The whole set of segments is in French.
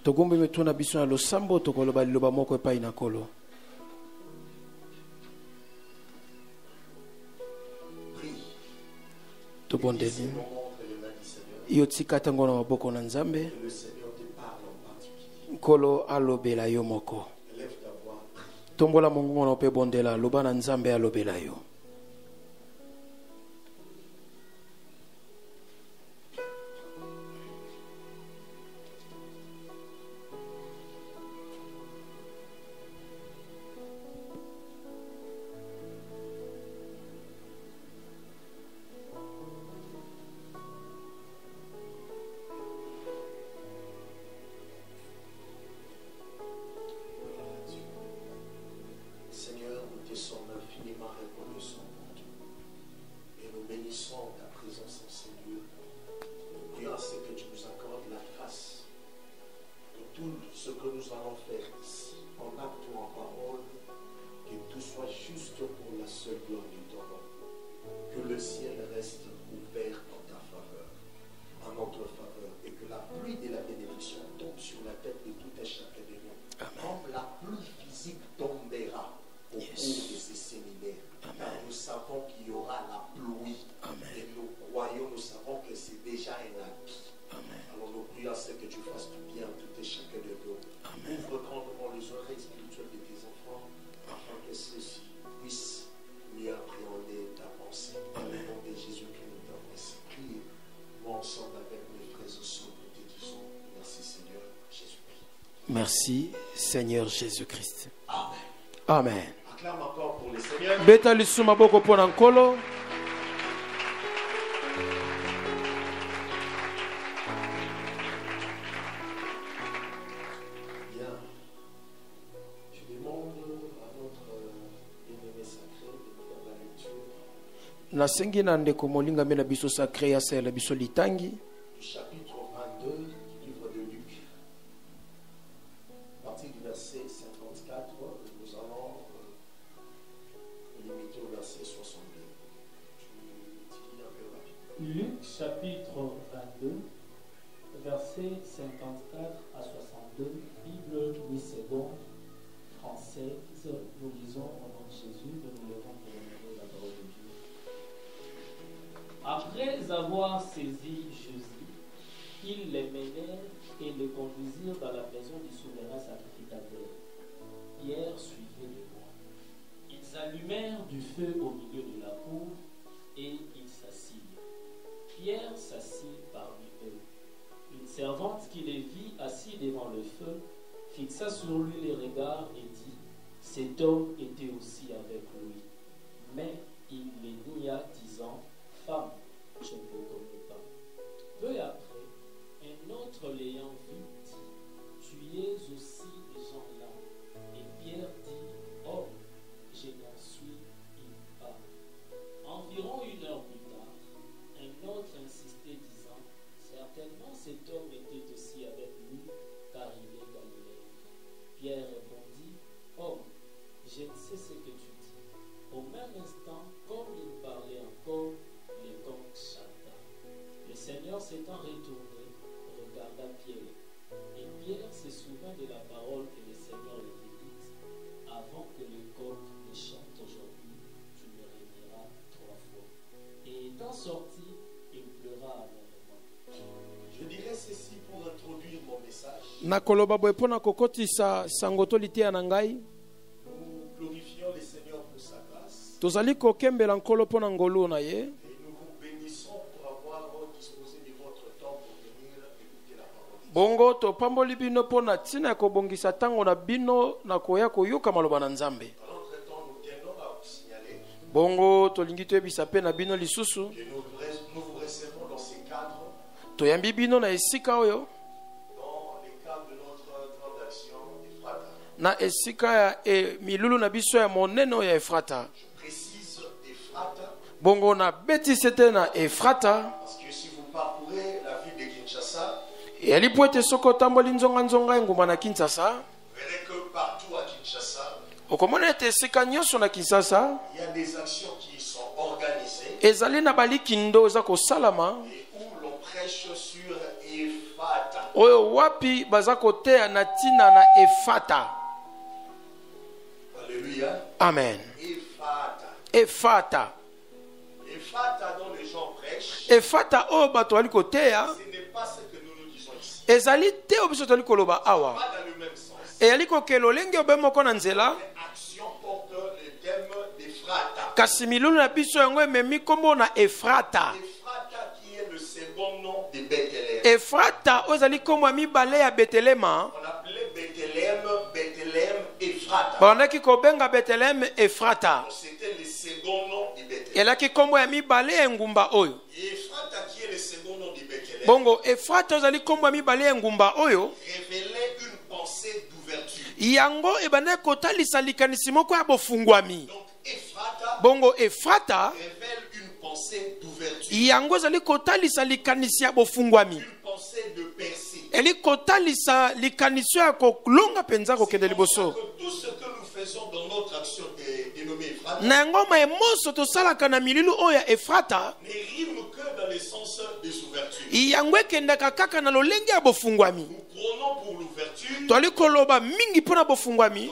Togombi metuna biso na losambo tokoloba liloba moko epai na kolo. Tobondeli. Yo tika tango na maboko na Nzambe. Kolo alobela yo moko. Tombola mongongo na pe bondela loba na Nzambe alobela yo. Merci, Seigneur Jésus-Christ. Amen. Amen. Acclame encore pour le Seigneur. Beta lisuma boko pona nkolo. Bien. Je demande à notre bien-aimé sacré de faire la lecture. Na sengi na ndeko molinga mena biso sacré ya sala biso litangi. Du chapitre 22 du livre de Luc. À partir du verset 54, nous allons limiter au verset 62. Luc chapitre 22, verset 54 à 62, Bible Louis II, française. Nous lisons au nom de Jésus, nous nous levons pour honorer la parole de Dieu. Après avoir saisi Jésus, ils les menèrent et le conduisirent dans la maison du souverain sacrificateur. Pierre suivait de loin. Ils allumèrent du feu au milieu de la cour et ils s'assirent. Pierre s'assit parmi eux. Une servante qui les vit assis devant le feu fixa sur lui les regards et dit: cet homme était aussi avec lui. Mais il les nia, disant: femme, je ne vous connais pas. Peu après, un autre l'ayant vu dit: tu es aussi Jean-là. Et Pierre dit: oh, je n'en suis pas. Environ 1 heure plus tard, un autre insistait, disant: certainement cet homme était aussi avec lui, car il est galiléen. Pierre répondit: oh, je ne sais ce que tu dis. Au même instant, comme il parlait encore, les gongs chanta. Le Seigneur s'étant retourné, regarda Pierre. Et Pierre se souvint de la parole que le Seigneur lui avait dite: avant que le coq ne chante aujourd'hui, tu me renieras 3 fois. Et étant sorti, il pleura amèrement. Je dirais ceci pour introduire mon message. Nakoloba boye pona kokotisa sangoto litia na ngai. Nous glorifions le Seigneur pour sa grâce. Tozali kokembela nkolo pona ngolu na ye. Et nous vous bénissons pour avoir disposé de votre temps pour venir écouter la parole de Dieu. Bongo to pamboli bino pona tina ko bongisa tango na bino na koya koyoka maloba na Nzambe. Dans notre temps, nous tenons à vous signaler Bongo to lingi to ebisa pe na bino lisusu. que nous vous recevons dans ces cadres, To yambi bino na esika oyo. dans les cadres de notre grande action Ephrata. Na esika ya milulu na biso ya monene ya Efrata. Je précise Ephrata Bongo na beti sete na Efrata. parce que si vous parcourez la ville de Kinshasa, Yali po ete soko tamboli nzonga nguma na Kinshasa. vous verrez que partout à Kinshasa, Okomona ete esika nyonso na Kinshasa. il y a des actions qui sont organisées ezali na balikindo eza kosalama et où l'on prêche sur Ephata. oyo wapi baza koteya na ntina na efata. Alléluia. Amen. Ephata. Efata. Ephata dont les gens prêchent, efata oyo bato bali koteya ce n'est pas ce que nous nous disons ici. ezali te oyo biso toli koloba awa Pas dans le même sens. eyali kokela olenge obe moko na nzela L'action porte le thème d'Ephrata. kasi milulu na biso yango ememi nkombo na efrata. Ephrata qui est le second nom de Bethléem. efrata oyo ezali nkombo ya mibale ya betelema. On appelait Bethléem Ephrata. bandaki kobenga beteleme efrata. C'était le second nom de Bethléem. elaki nkombo ya mibale ya engumba oyo. Et Ephrata qui est le second nom de Bethléem bongo efrata oyo ezali nkombo ya mibale ya engumba oyo révélait une pensée d'ouverture. yango ebandaki kotalisa likanisi moko ya bofungwami. Donc Ephrata bongo efrata révèle une pensée d'ouverture, yango ezali kotalisa likanisi ya bofungwami. une pensée de percée. eli kotalisa likanisi ya kolonga mpenza kokende C'est pour ça liboso. que tout ce que nous faisons dans notre action dénommée Ephrata na yango mayemoso tosalaka na milulu oyo ya efrata ne rime que dans le sens des ouvertures. yango ekendaka kaka na lolenge ya bofungwami. Nous prenons pour l'ouverture twali koloba mingi mpo na bofungwami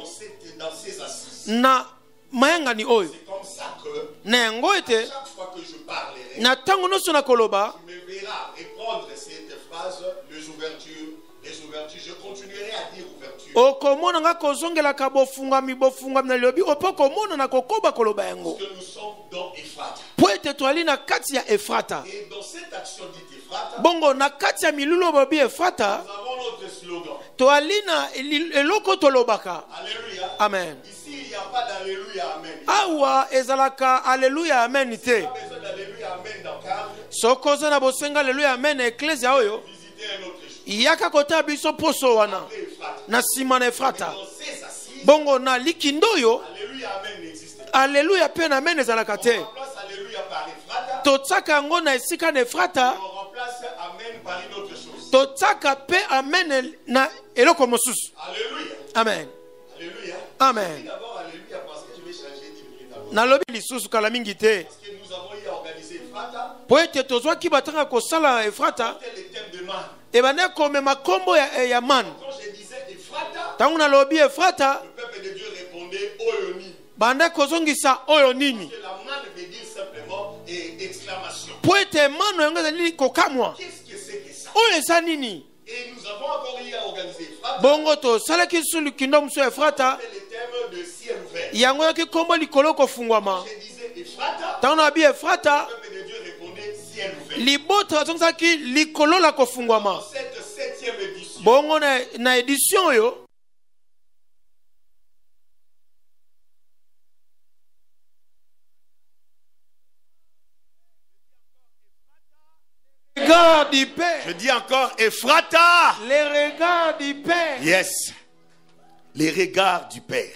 dans ces assises. na mayangani oyo. C'est comme ça que na yango ete chaque fois que je parlerai, na ntango nyonso na koloba tu me verras répondre cette phrase, les ouvertures. Je continuerai à dire ouverture. okomona nga kozongelaka bofungwami na lobi opo komona na kokoba koloba yango Parce que nous sommes dans Ephrata. po ete twali na kati ya efrata. Et dans cette action dite Ephrata, bongo na kati ya milulu oyo bobi efrata nous avons notre slogan. twali na eloko tolobaka. Alléluia. Amen. Ici, il n'y a pas d'Alléluia, Amen. awa ezalaka aleluya amen te. Il n'y a pas besoin d'Alléluia, Amen dans le cadre. soki oza na bosenga aleluya amen na eklesia oyo Visiter un autre jour. yaka kotala biso poso wana Après Ephrata. na nsima na efrata. Dans ces assises, bongo na likindo oyo Alléluia, Amen n'existe pas. aleluya mpe na amen ezalaka On te. remplace Alléluia par Ephrata. totiaka yango na esika na efrata On remplace Amen par une autre chose. totiaka mpe amen na eloko mosusu. Alléluia. Amen. Alléluia. Amen. Je dis d'abord Alléluia parce que je vais changer d'idée d'abord. nalobi lisusu kala mingi te Parce que nous avons eu à organiser Ephrata. po ete tozwaki batanga kosala efrata C'était le thème de man. ebande komema nkombo ya man. Quand je disais Ephrata, ntango nalobi efrata le peuple de Dieu répondait Oyoni. bande kozongisa oyo nini Que la man veut dire simplement exclamation. po ete mano yango ezali kokamwa Qu'est-ce que c'est que ça? oyo eza nini. Et nous avons encore eu à organiser Ephrata. bongo tosalaki su likindo mosu ya efrata C'était le thème de ciel ouvert. yango yoki nkombo likolo kofungwama. Je disais Ephrata, ntango nalobi efrata le peuple de Dieu répondait ciel ouvert. libota bazongisaki likolo la kofungwama. Cette 7e édition, bongo na edition oyo regard du Père. je dis encore Ephrata. Les regards du Père. Yes. Les regards du Père.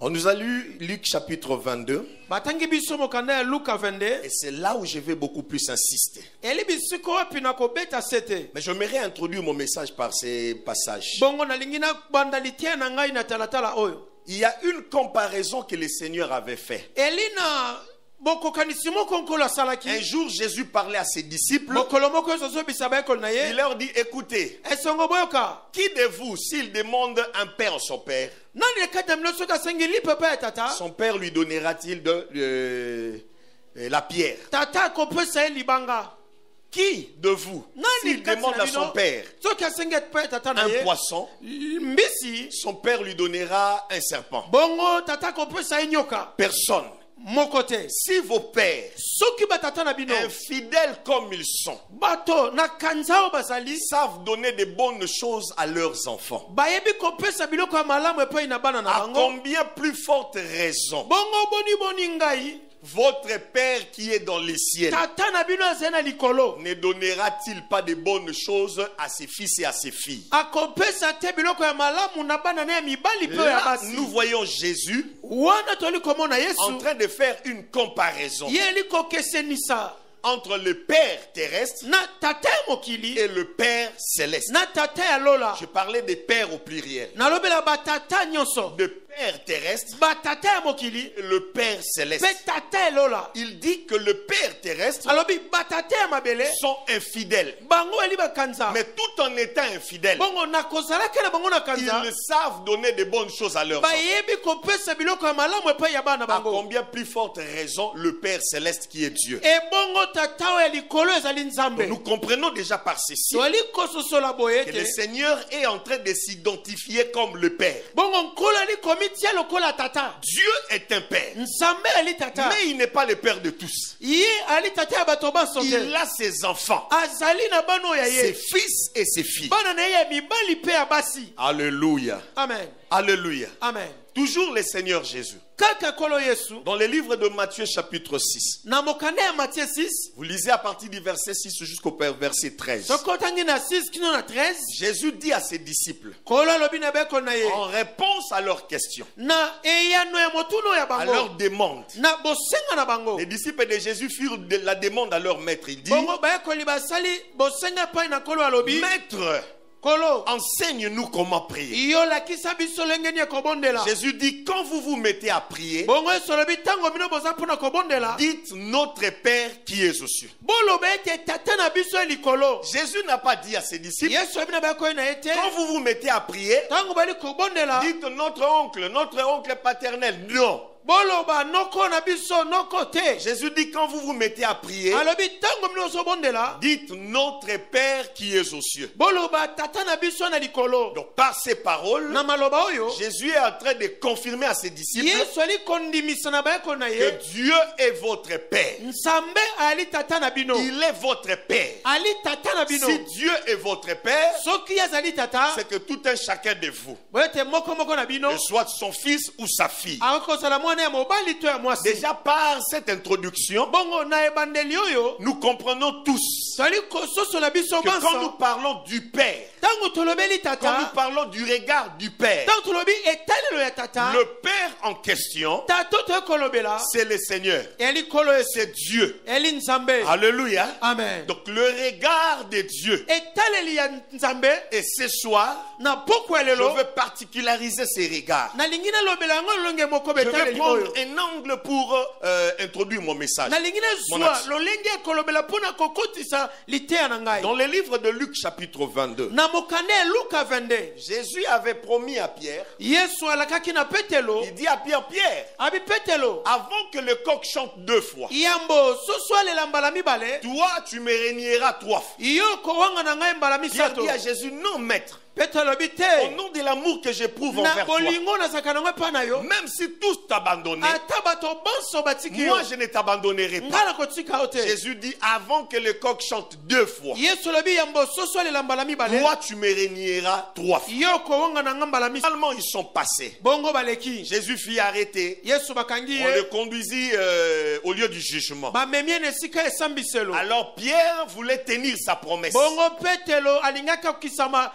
On nous a lu Luc chapitre 22. batangi biso mokanda ya Luka 22. Et c'est là où je vais beaucoup plus insister. eli bisiko wapi na kobeta sete. Mais j'aimerais introduire mon message par ces passages. bongo nalingi na banda litia na ngai na talatala oyo. Il y a une comparaison que le Seigneur avait fait. elina bokokanisi moko nkolo asalaki. Un jour, Jésus parlait à ses disciples. mokolo moko oyo azobisa bayekoli na Il ye. leur dit, écoutez, esongo boyoka. qui de vous, s'il demande un père à son père, nani lekati ya mino soki asengi lipepa ya tata. son père lui donnera-t-il la pierre? tata akopesa ye libanga. Qui de vous, nani s'il kati demande na à son bino père soki asengi epa ya tata na un ye poisson, mbisi. son père lui donnera un serpent? bongo tata akopesa ye nyoka. Personne. moko te. Si vos pères, soki batata na bino infidèles comme ils sont, bato na kanza oyo bazali savent donner de bonnes choses à leurs enfants, bayebi kopesa biloko ya malamu epai na bana na à bango. combien plus forte raison bongo boni ngai votre Père qui est dans les ciels tata na bino azali na likolo ne donnera-t-il pas de bonnes choses à ses fils et à ses filles? akopesa te biloko ya malamu na bana na ya mibali mpe ya Là, basi. nous voyons Jésus wana toli komona en yesu train de faire une comparaison ye eli kokesenisa entre le Père terrestre na tata ya mokili et le Père céleste. na tata ya lola. Je parlais des pères au pluriel. nalobela batata nyonso. De Père terrestre batata ya mokili et le Père céleste. pe tata elola Il dit que le Père terrestre alobi batata ya mabele sont infidèles. bango bali bakanza Mais tout en étant infidèles, bongo na kozalaki na bango na kanza ils savent donner de bonnes choses à leurs enfants. bayebi kopesa biloko ya malamu epai ya bana À bango combien plus forte raison le Père céleste qui est Dieu. ebongo tata oyo ya likolo ezali nzambe Nous comprenons déjà par ceci toali kososola boye que le ete Seigneur est en train de s'identifier comme le Père. bongo nkolo ali komitia lokola tata Dieu est un Père, nzambe ali tata mais il n'est pas le Père de tous. ye ali tata ya bato banso te Il a ses enfants, azali na bana oyo ya ses ye fils et ses filles. bana na ye ya mibali mpe ya basi Alléluia. amen Alléluia. amen Toujours le Seigneur Jésus. kaka kolo yesu Dans le livre de Matthieu chapitre 6, na mokanda ya matie 6 vous lisez à partir du verset 6 jusqu'au verset 13. soko otangi na 6 kino na 13 Jésus dit à ses disciples, kolo alobi na beko na ye en réponse à leurs questions, na eyano ya motuno ya à leurs bango demandes, na bosenga na bango les disciples de Jésus firent de la demande à leur maître. Il dit, bongo bayekoli basali bosenga epai na kolo alobi Maître, kolo enseigne-nous comment prier. yolakisa biso lenge nini ya kobondela Jésus dit, quand vous vous mettez à prier, bongo yesu alobi ntango bino boza mpona kobondela dites notre Père qui est aux cieux. boloba ete tata na biso ya likolo Jésus n'a pas dit à ses disciples, yesu alobi na bayekoli na ye te quand vous vous mettez à prier, ntango bali kobondela dites notre oncle paternel. Non. boloba noko na biso noko te Jésus dit, quand vous vous mettez à prier, alobi ntango bino ozobondela dites notre Père qui est aux cieux. boloba tata na biso na likolo Donc par ces paroles, na maloba oyo Jésus est en train de confirmer à ses disciples yesu ali kondimisa na bayekoli na ye que Dieu est votre Père. nzambe ali tata na bino Il est votre Père. ali tata na bino Si Dieu est votre Père, soki azali tata c'est que tout un chacun de vous, boyete moko na bino que soit son fils ou sa fille, akozala mwana ya mobali to ya mwasi déjà par cette introduction, bongo na ebandeli oyo nous comprenons tous toli kososola biso que quand nous banso parlons du Père, ntango tolobeli quand nous tata parlons du regard du Père, ntango tolobi etalelo ya tata le Père en question, tata toye kolobela c'est le Seigneur, eli kolo yesu c'est Dieu. eli nzambe Alléluia. amen Donc le regard de Dieu. etaleli ya nzambe Et ce soir, na poko ya je lelo veux particulariser ces regards. nalingi nalobela yango lolenge moko Je vais betaleli prendre oyo un angle pour introduire mon message. nalingi Mon nazwa action. lolenge ekolobela mpona kokotisa liteya na ngai Dans le livre de Luc chapitre 22, na mokanda ya luka 22 Jésus avait promis à Pierre, yesu alakaki na petelo il dit à Pierre, Pierre, abi petelo avant que le coq chante 2 fois, yambo soso alela mbala mibale toi tu me régneras 3 fois. yo kowanga na ngai mbala Pierre misato dit à Jésus, non maître, petelo bi au te nom de l'amour que j'éprouve na envers toi, bolingo nazalaka nango epai na yo même si tous t'abandonnaient, ata bato bonso batiki yo moi je ne t'abandonnerai pas. ngai nakotika yo te Jésus dit, avant que le coq chante 2 fois, yesu alobi yambo soso alela mbala mibale toi tu me régneras 3 fois. yo kowanga na ngai mbala misato Finalement, ils sont passés. bongo baleki Jésus fit arrêter. yesu bakangi On le ye conduisit au lieu du jugement. bamemi ye na esika esambiselo Alors Pierre voulait tenir sa promesse. bongo petelo alingaki akokisama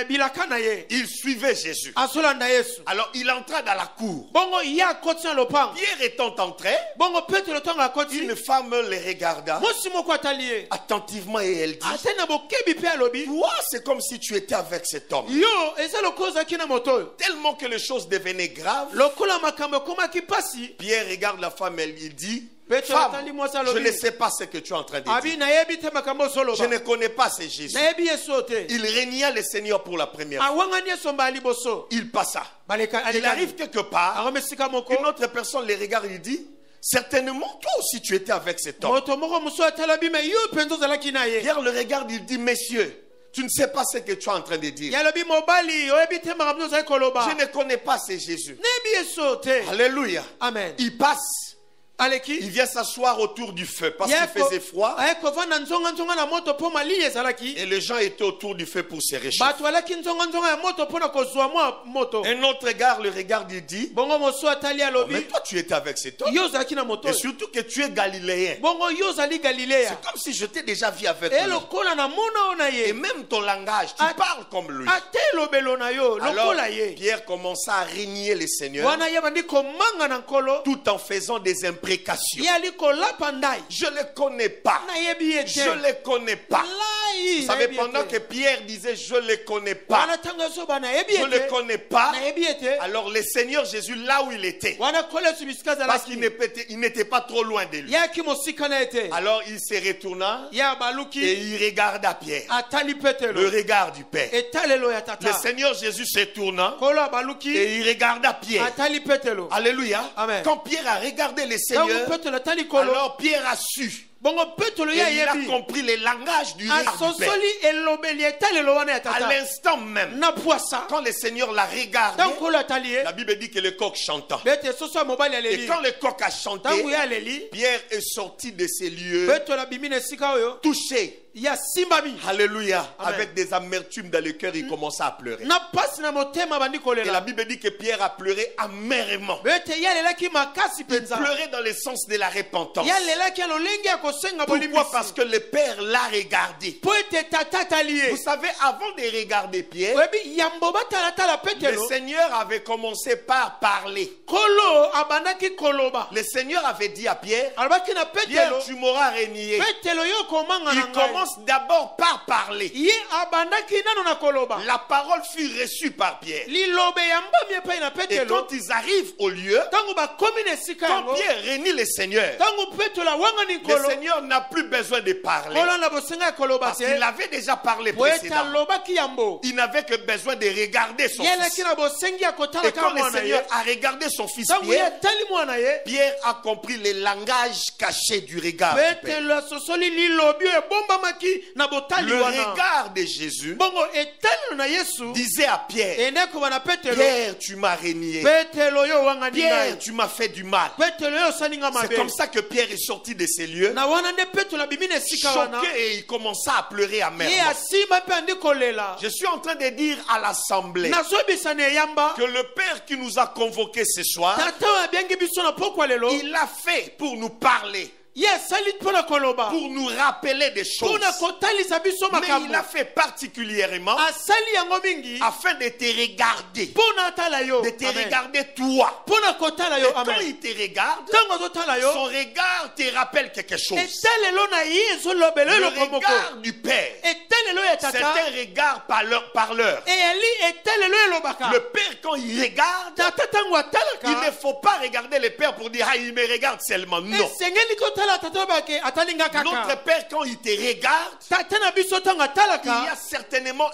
bilaka na ye Il suivait Jésus. azolanda yesu Alors il entra dans la cour. bongo ye akoti na lopango Pierre étant entré, bongo petelo ntango akoti une femme le regarda mwasi moko atali ye attentivement et elle dit, ate na bokebi mpe alobi toi c'est comme si tu étais avec cet homme. yo eza lokola ozalaki na moto oyo Tellement que les choses devenaient graves, lokola makambo ekomaki mpasi Pierre regarde la femme et lui dit, petelo femme, atali mwasi je alobi ne sais pas ce que tu es en train de dire. abi nayebi te makambo Je ozoloba ne connais pas ce Jésus. nayebi yesu oyo te Il régna le Seigneur pour la première fois. awangani yesu mba ya liboso Il passa. baleka Il arrive quelque part, arome esika moko une autre personne les regarde et lui dit, certainement toi aussi tu étais avec cet homme. moto moko mosusu atala bi me yo mpenza ozalaki na ye Pierre le regarde, il dit, messieurs, tu ne sais pas ce que tu es en train de dire. yalobi mobali oyebi te makambo ozali koloba Je ne connais pas ce Jésus. nayebi yesu oyo te Alléluia. amen Il passe, aleki il vient s'asseoir autour du feu parce qu'il faisait froid aye kovanda nzonga na moto mpo malili ezalaki et les gens étaient autour du feu pour se réchauffer. bato alaki nzonga ya moto mpo na kozwa mwa moto Un autre gars le regarde, il dit, bongo mosusu atali mais alobi toi tu étais avec cet homme yo ozalaki na moto et oyo surtout que tu es galiléen. bongo yo ozali galileya C'est comme si je t'ai déjà vu avec e lui. lokola na mona oyo na Et ye même ton langage, tu At- parles comme lui. ate elobelo na yo Alors lokola ye Pierre commença à régner le Seigneur wana ye bandi komanga na nkolo tout en faisant des déprécation. yali kolapa ndai Je ne le connais pas. nayebi ye te Je ne le connais pas. Lai, Vous savez, nayebi ye pendant te. que Pierre disait je ne le connais pas, wana ntango yesu ba nayebi je ye ne le te connais pas, nayebi ye te alors le Seigneur Jésus, là où il était, wana kola yesu bisika parce qu'il azalaki il n'était pas trop loin de lui, yaki mosika na ye te alors il se retourna ya et baluki il regarda Pierre, atali le petelo regard du Père. etalelo ya Le tata Seigneur Jésus se tourna kolo abaluki et il regarda Pierre. atali petelo Alléluia. Amen. Quand Pierre a regardé le ntango Seigneur, petelo atali kolo alors Pierre a su. bongo petelo Et ya il a yebi compris le langage du regard du Père. asosoli elobeli etalelo wana ya À tata l'instant même, na poisa quand le Seigneur l'a regardé, ntango kolo atali ye la Bible dit que le coq chanta. bete soso ya mobali Et aleli quand le coq a chanté, ntango ye aleli Pierre est sorti de ces lieux petelo abimi na esika oyo touché. ya simbami Alléluia. Amen. Avec des amertumes dans le cœur, il commença à pleurer. na pasi na motema bandi Et la kolela Bible dit que Pierre a pleuré amèrement. bete ye alelaki makasi Il mpenza pleurait dans le sens de la repentance. ye alelaki ya lolenge ya kosenga Pourquoi? bolimbisi Parce que le Père l'a regardé. po ete tata atali ye Vous savez, avant de regarder Pierre, oyebi yambo batalatala le petelo Seigneur avait commencé par parler. kolo abandaki koloba Le Seigneur avait dit à Pierre, alobaki na Pierre, petelo tu m'auras renié. petelo yo komanga Il na ngai commence d'abord par parler. ye abandaki nano na koloba La parole fut reçue par Pierre. lilobe yambami epai na Et petelo quand ils arrivent au lieu, ntango bakomi na esika quand yango Pierre renie le Seigneur, ntango petelo awangani le kolo Seigneur n'a plus besoin de parler. kolanda bosenga ya koloba Parce te qu'il avait déjà parlé po ete précédemment. alobaki yambo Il n'avait que besoin de regarder son ye alaki fils. na bosengi ya kotala Et quand kaka le mwana ye Seigneur a regardé son fils ntango ye Pierre, atali mwana ye Pierre a compris le langage caché du regard du Père. petelo asosoli lilobi oyo ebombamaki na botali Le wana regard de Jésus bongo etalelo na yesu disait à Pierre, ende koba na petelo Pierre, tu m'as renié. petelo yo owangani Pierre, ngai tu m'as fait du mal. petelo yo osali nga C'est mabe comme ça que Pierre est sorti de ces lieux, na wana nde petelo abimi na esika wana choqué, et il commença à pleurer ye amèrement. asimba mpe andi kolela Je suis en train de dire à l'assemblée nazobisa na eyamba que le Père qui nous a convoqués ce soir, tata oyo abiangi biso na pokwa lelo il l'a fait pour nous parler, ye asali mpo na koloba pour nous rappeler des choses. mpo na kotalisa biso Mais il makambo l'a fait particulièrement asali yango mingi afin de te regarder, mpo na atala yo de te Amen. regarder toi. mpo na kotala Et yo quand amen il te regarde, ntango azotala yo son regard te rappelle quelque chose. etalelo na ye ezolobela Le eloko moko regard du Père, etalelo ya c'est tata un regard parleur. eyali etalelo elobaka Le Père, quand il regarde, tata ntango il atalaka ne faut pas regarder le Père pour dire, ah, il me regarde seulement. Non. esengeli kotala tata obake atalinga Notre kaka Père, quand il te regarde, tata na biso ntango il y atalaka a certainement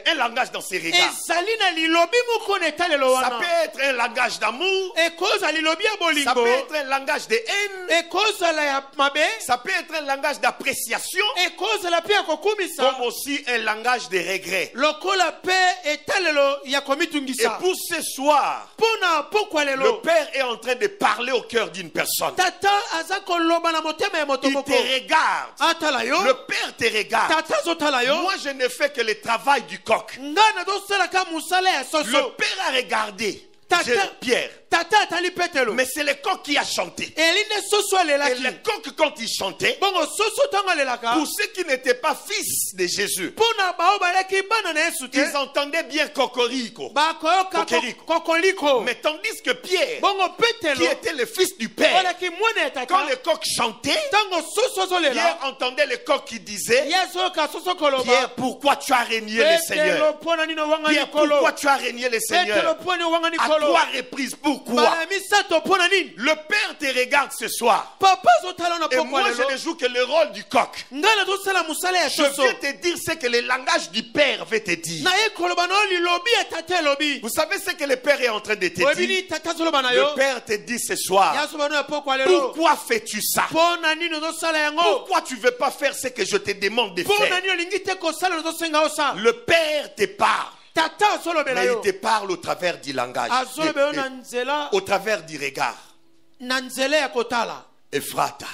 un langage dans ses regards. ezali na lilobi moko na etalelo Ça wana peut être un langage d'amour, ekozala lilobi ya ça bolingo peut être un langage de haine, ekozala ya mabe ça peut être un langage d'appréciation, ekozala mpe ya kokumisa comme aussi un langage de regret. lokola mpe etalelo ya Et komitungisa pour ce soir, mpo na pokwa le lelo Père est en train de parler au cœur d'une personne. tata aza koloba na motema ya moto Il moko te regarde. atala yo Le Père te regarde. tata azotala yo Moi, je ne fais que le travail du coq. ngai nazosalaka mosala ya Le soso Père a regardé Tata. Pierre. tata atali petelo Mais c'est le coq qui a chanté. eli nde soso Et alelaki le coq, quand il chantait, bongo soso ntango alelaka pour ceux qui n'étaient pas fils de Jésus, mpo na bao bayaki bana na yesu te ils entendaient bien cocorico. bakoyoka Kokeriko. kokoliko Mais tandis que Pierre, bongo qui petelo était le fils du Père, olaki mwana ya quand tata le coq chantait, ntango soso Pierre azolela entendait le coq qui disait, ye azoyoka soso koloba Pierre, pourquoi tu as régné le petelo Seigneur? mpo na nini owangani Pierre, kolo pourquoi tu as régné le petelo Seigneur? mpo nini owangani À kolo trois reprises, pourquoi? bala misato mpo na nini Le Père te regarde ce soir. papa azotala na Et pokwa moi, je lelo ne joue que le rôle du coq. ngai nazosala mosala ya Je soso viens te dire ce que le langage du Père veut te dire. naye koloba na yo lilobi ya tata elobi Vous savez ce que le Père est en train de te oyebi dire? nini tata azoloba na yo Le Père te dit ce soir, ya soba no ya pokwa lelo pourquoi fais-tu ça? mpo na nini ozosala yango Pourquoi tu ne veux pas faire ce que je te demande de mpo na faire? nini olingi te kosala ozosenga osala Le Père te parle, tata azolobela mais yo il te parle au travers du langage, azolobela yo na nzela au travers du regard. na nzela ya kotala Ephrata.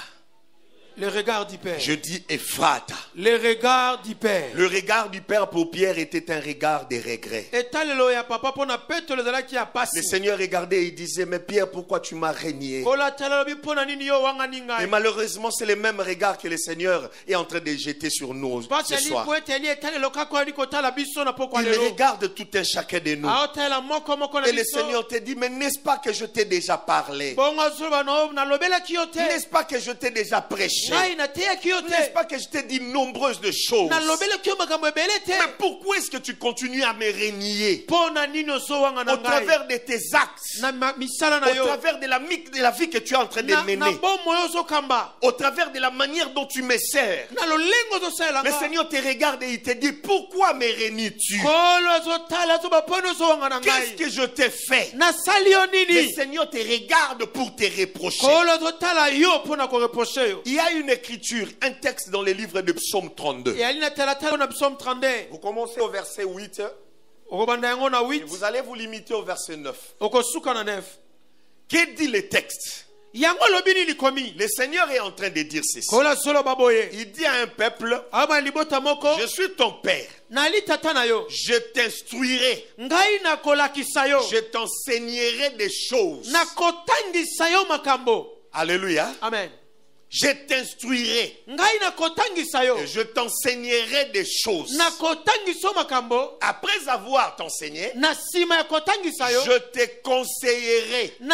Le regard du Père. Je dis Ephrata. Le regard du Père. Le regard du Père pour Pierre était un regard de regret. Le Seigneur regardait et il disait, mais Pierre, pourquoi tu m'as renié? Et malheureusement, c'est le même regard que le Seigneur est en train de jeter sur nous ce soir. Il regarde tout un chacun de nous. Et le Seigneur te dit, mais n'est-ce pas que je t'ai déjà parlé? N'est-ce pas que je t'ai déjà prêché? N'est-ce pas que je t'ai dit nombreuses de choses? Mais pourquoi est-ce que tu continues à me renier? Au travers de tes actes, au travers de la vie que tu es en train de mener, au travers de la manière dont tu me sers. Le Seigneur te regarde et il te dit, pourquoi me renies-tu? Qu'est-ce que je t'ai fait? Le Seigneur te regarde pour te reprocher. Il y a une écriture, un texte dans le livre de Psaume 32. Vous commencez au verset 8 et vous allez vous limiter au verset 9. Que dit le texte? Le Seigneur est en train de dire ceci. Il dit à un peuple, je suis ton père. Je t'instruirai. Je t'enseignerai des choses. Alléluia. Amen. Je t'instruirai et je t'enseignerai des choses. Après avoir t'enseigné, je te conseillerai de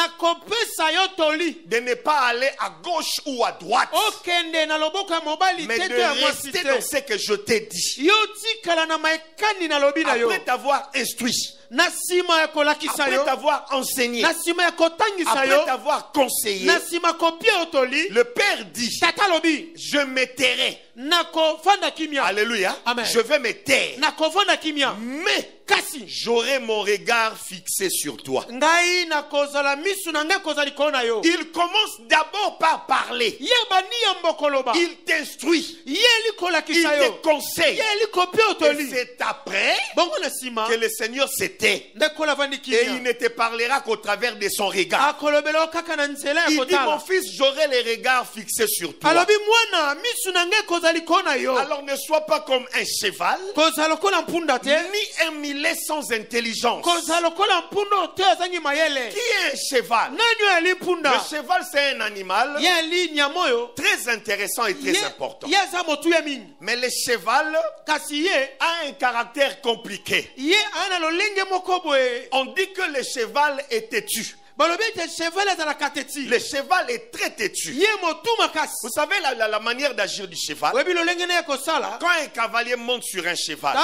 ne pas aller à gauche ou à droite, mais de rester dans ce que je t'ai dit. Après t'avoir instruit, après t'avoir enseigné, après t'avoir conseillé, le Père dit, je me tairai. Alléluia. Amen. Je vais me taire. Mais j'aurai mon regard fixé sur toi. Il commence d'abord par parler. Il t'instruit. Il te conseille. Et c'est après que le Seigneur se tait. Et il ne te parlera qu'au travers de son regard. Il dit, mon fils, j'aurai les regards fixés sur toi. Alors ne sois pas comme un cheval, ni un mulet sans intelligence. Qui est un cheval? Le cheval, c'est un animal très intéressant et très important. Mais le cheval a un caractère compliqué. On dit que le cheval est têtu. Le cheval est très têtu. Vous savez la manière d'agir du cheval? Quand un cavalier monte sur un cheval,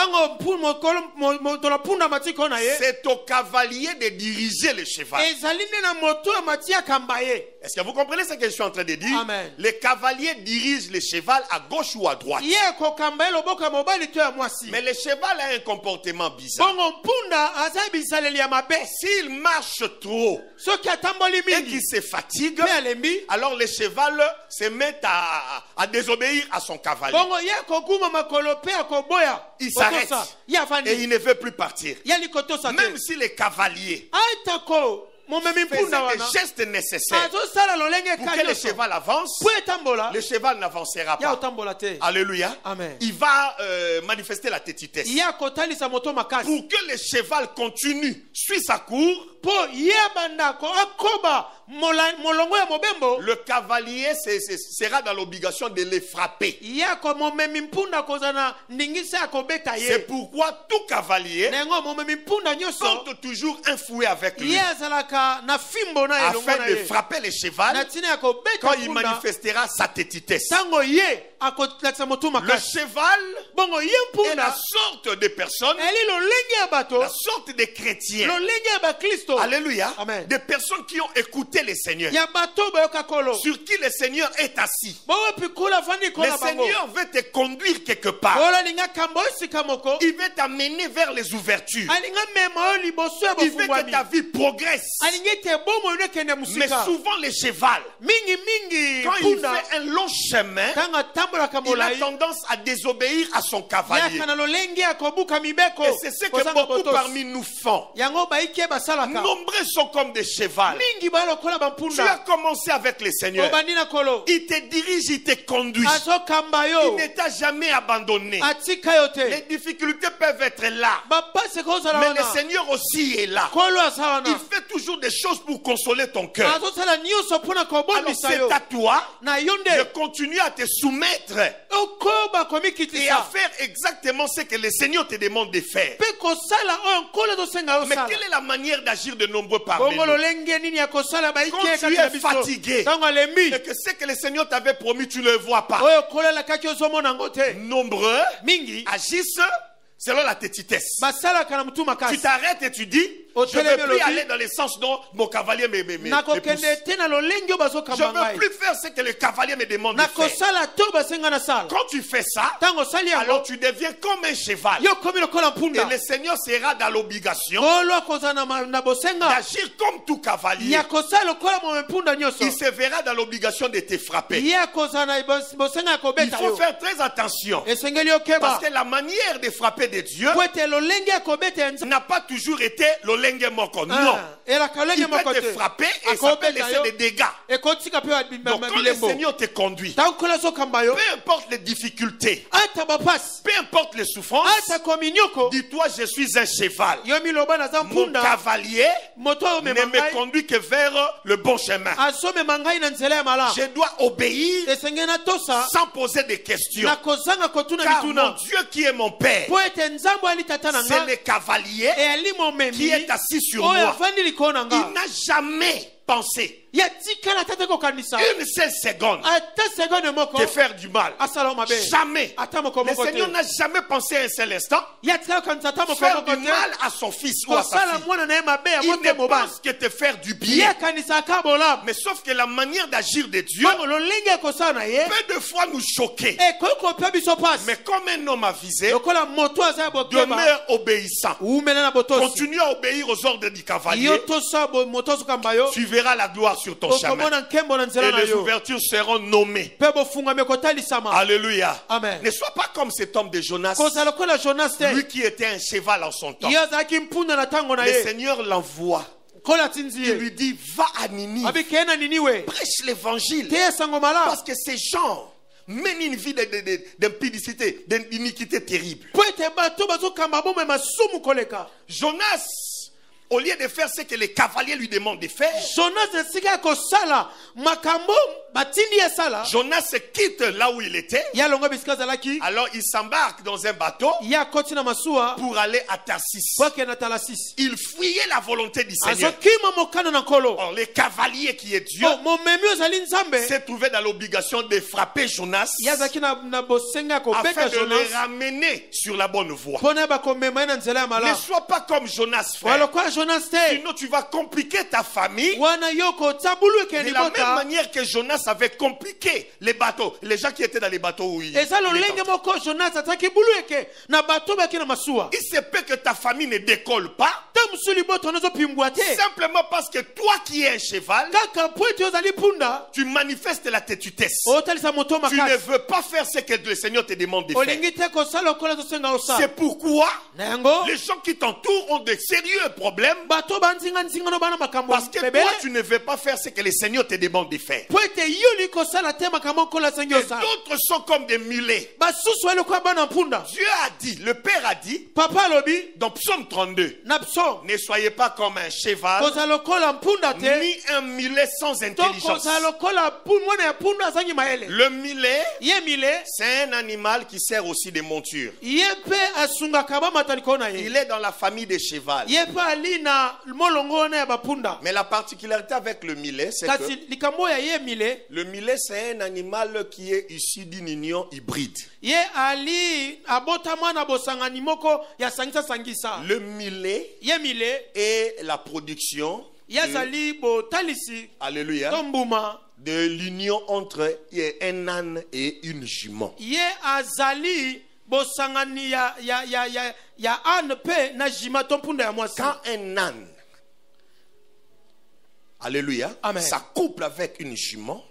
c'est au cavalier de diriger le cheval. Est-ce que vous comprenez ce que je suis en train de dire? Amen. Le cavalier dirige le cheval à gauche ou à droite. Mais le cheval a un comportement bizarre. S'il marche trop et qu'il se fatigue, alors le cheval se met à désobéir à son cavalier. Il s'arrête et il ne veut plus partir. Même si le cavalier faisait des gestes nécessaires pour que le cheval avance, le cheval n'avancera pas. Alléluia. Amen. Il va manifester la tétitesse. Pour que le cheval continue, suit sa cour, le cavalier sera dans l'obligation de les frapper. C'est pourquoi tout cavalier porte toujours un fouet avec lui, afin de frapper le cheval quand il manifestera sa tétitesse. Le cheval est la sorte de personne, la sorte de chrétien. Alléluia. Amen. Des personnes qui ont écouté le Seigneur, sur qui le Seigneur est assis. Le Seigneur veut te conduire quelque part. Il veut t'amener vers les ouvertures. Il veut que ta vie progresse. Mais souvent le cheval, quand il fait un long chemin, il a tendance à désobéir à son cavalier. Et c'est ce que beaucoup parmi nous font. Nombreux sont comme des chevals. Tu as commencé avec le Seigneur. Il te dirige, il te conduit. Il ne t'a jamais abandonné. Les difficultés peuvent être là, mais le Seigneur aussi est là. Il fait toujours des choses pour consoler ton cœur. Alors c'est à toi de continuer à te soumettre et à faire exactement ce que le Seigneur te demande de faire. Mais quelle est la manière d'agir de nombreux parmi nous? Quand tu es fatigué et que ce que le Seigneur t'avait promis, tu ne le vois pas. Nombreux agissent selon la tétitesse. Tu t'arrêtes et tu dis, je ne veux plus aller dans le sens dont mon cavalier me pousse. Je ne veux plus faire ce que le cavalier me demande de faire. Quand tu fais ça, alors tu deviens comme un cheval. Et le Seigneur sera dans l'obligation d'agir comme tout cavalier. Il se verra dans l'obligation de te frapper. Il faut faire très attention. Parce que la manière de frapper de Dieu n'a pas toujours été l'olenge moko. Non. Il peut te frapper et ça peut laisser des dégâts. Donc quand le Seigneur te conduit, peu importe les difficultés, peu importe les souffrances, dis-toi, je suis un cheval. Mon cavalier ne me conduit que vers le bon chemin. Je dois obéir sans poser de questions. Car mon Dieu qui est mon Père, c'est le cavalier qui est assis sur moi. Il n'a jamais pensé une seule seconde de faire du mal. Jamais. Le Seigneur n'a jamais pensé un seul instant faire du mal à son fils ou à sa fille. Il ne pense que te faire du bien. Mais sauf que la manière d'agir de Dieu peut de fois nous choquer. Mais comme un homme avisé demeure obéissant, continue à obéir aux ordres du cavalier, tu verras la gloire sur ton chemin. Et les ouvertures seront nommées. Alléluia. Amen. Ne sois pas comme cet homme de Jonas, lui qui était un cheval en son temps. Le Seigneur l'envoie. Il lui dit, va à Ninive, prêche l'évangile, parce que ces gens mènent une vie d'impudicité, d'iniquité terrible. Jonas, au lieu de faire ce que les cavaliers lui demandent de faire, Jonas quitte là où il était. Alors il s'embarque dans un bateau pour aller à Tarsis. Il fuyait la volonté du Seigneur. Or, le cavalier qui est Dieu s'est trouvé dans l'obligation de frapper Jonas afin de le ramener sur la bonne voie. Ne sois pas comme Jonas, frère. Sinon tu vas compliquer ta famille de la même manière que Jonas avait compliqué les bateaux, les gens qui étaient dans les bateaux où il se peut que ta famille ne décolle pas simplement parce que toi qui es un cheval, tu manifestes la tétutesse. Tu ne veux pas faire ce que le Seigneur te demande de faire. C'est pourquoi les gens qui t'entourent ont de sérieux problèmes, parce que toi tu ne veux pas faire ce que le Seigneur te demande de faire. Et d'autres sont comme des mulets. Dieu a dit, le Père a dit dans Psaume 32, ne soyez pas comme un cheval ni un mulet sans intelligence. Le mulet, c'est un animal qui sert aussi de monture. Il est dans la famille des chevals. Mais la particularité avec le mulet, c'est que le mulet, c'est un animal qui est issu d'une union hybride. Le mulet est la production alléluia, de l'union entre un âne et une jument. Quand un âne Alléluia. Amen. Ça couple avec une jument.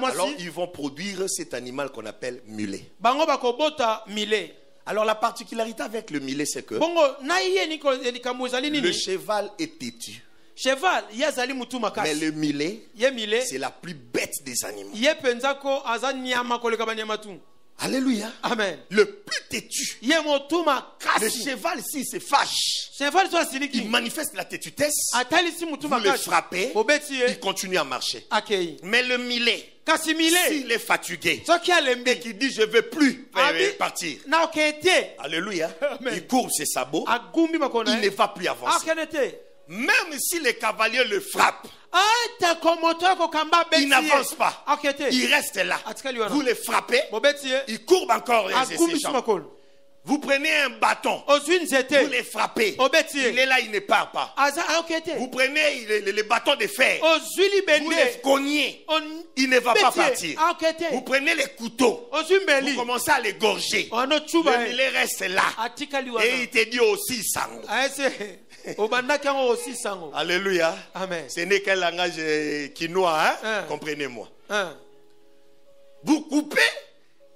Alors ils vont produire cet animal qu'on appelle mulet. bango bakobota mile. Alors la particularité avec le mulet, c'est que Bongo na iye niko likambo ezali le nini? cheval est têtu. Cheval yazali mutu Mais makasi. le mulet, Ye mile c'est la plus bête des animaux. ye penzako aza nyama koleka banyama tu. Alléluia. Amen. Le plus têtu. Ye mutu Le makasi. cheval, s'il se fâche, Cheval so il asiliki. manifeste la têtutesse. Atali si mutu Vous le makasi. frappez, Obeti il ye continue à marcher. akei. Mais le mulet, Kasi mile s'il est fatigué soki et alembi qu'il dit je veux plus Abi- partir, na okete alléluia, Amen. il courbe ses sabots, agumbi makona. il ne va plus avancer. Akenete. Même si les cavaliers le frappent, Ata komoto ko kamba beti. il n'avance pas. Akete. Il reste là. Atikali wana. Vous le frappez, Bobeti ye il courbe encore ses agumbi jambes. makona. Vous prenez un bâton, Ozwi vous nzete. les frappez. Obeti Il ye. est là, il ne part pas. Aza akete. Vous prenez les bâtons de fer, Ozwi vous les libende. cognez, On il ne va pas beti ye. partir. Akete. Vous prenez les couteaux, Ozwi vous mbeli. commencez à l'égorger. Ono chuba Le ye. mulet reste là. Atikali Et wana. il te dit aussi sango. Aese. Obandaki yango aussi sango. Alléluia. Amen. Ce n'est qu'un langage quinois, hein? Hein. Comprenez-moi. Hein. Vous coupez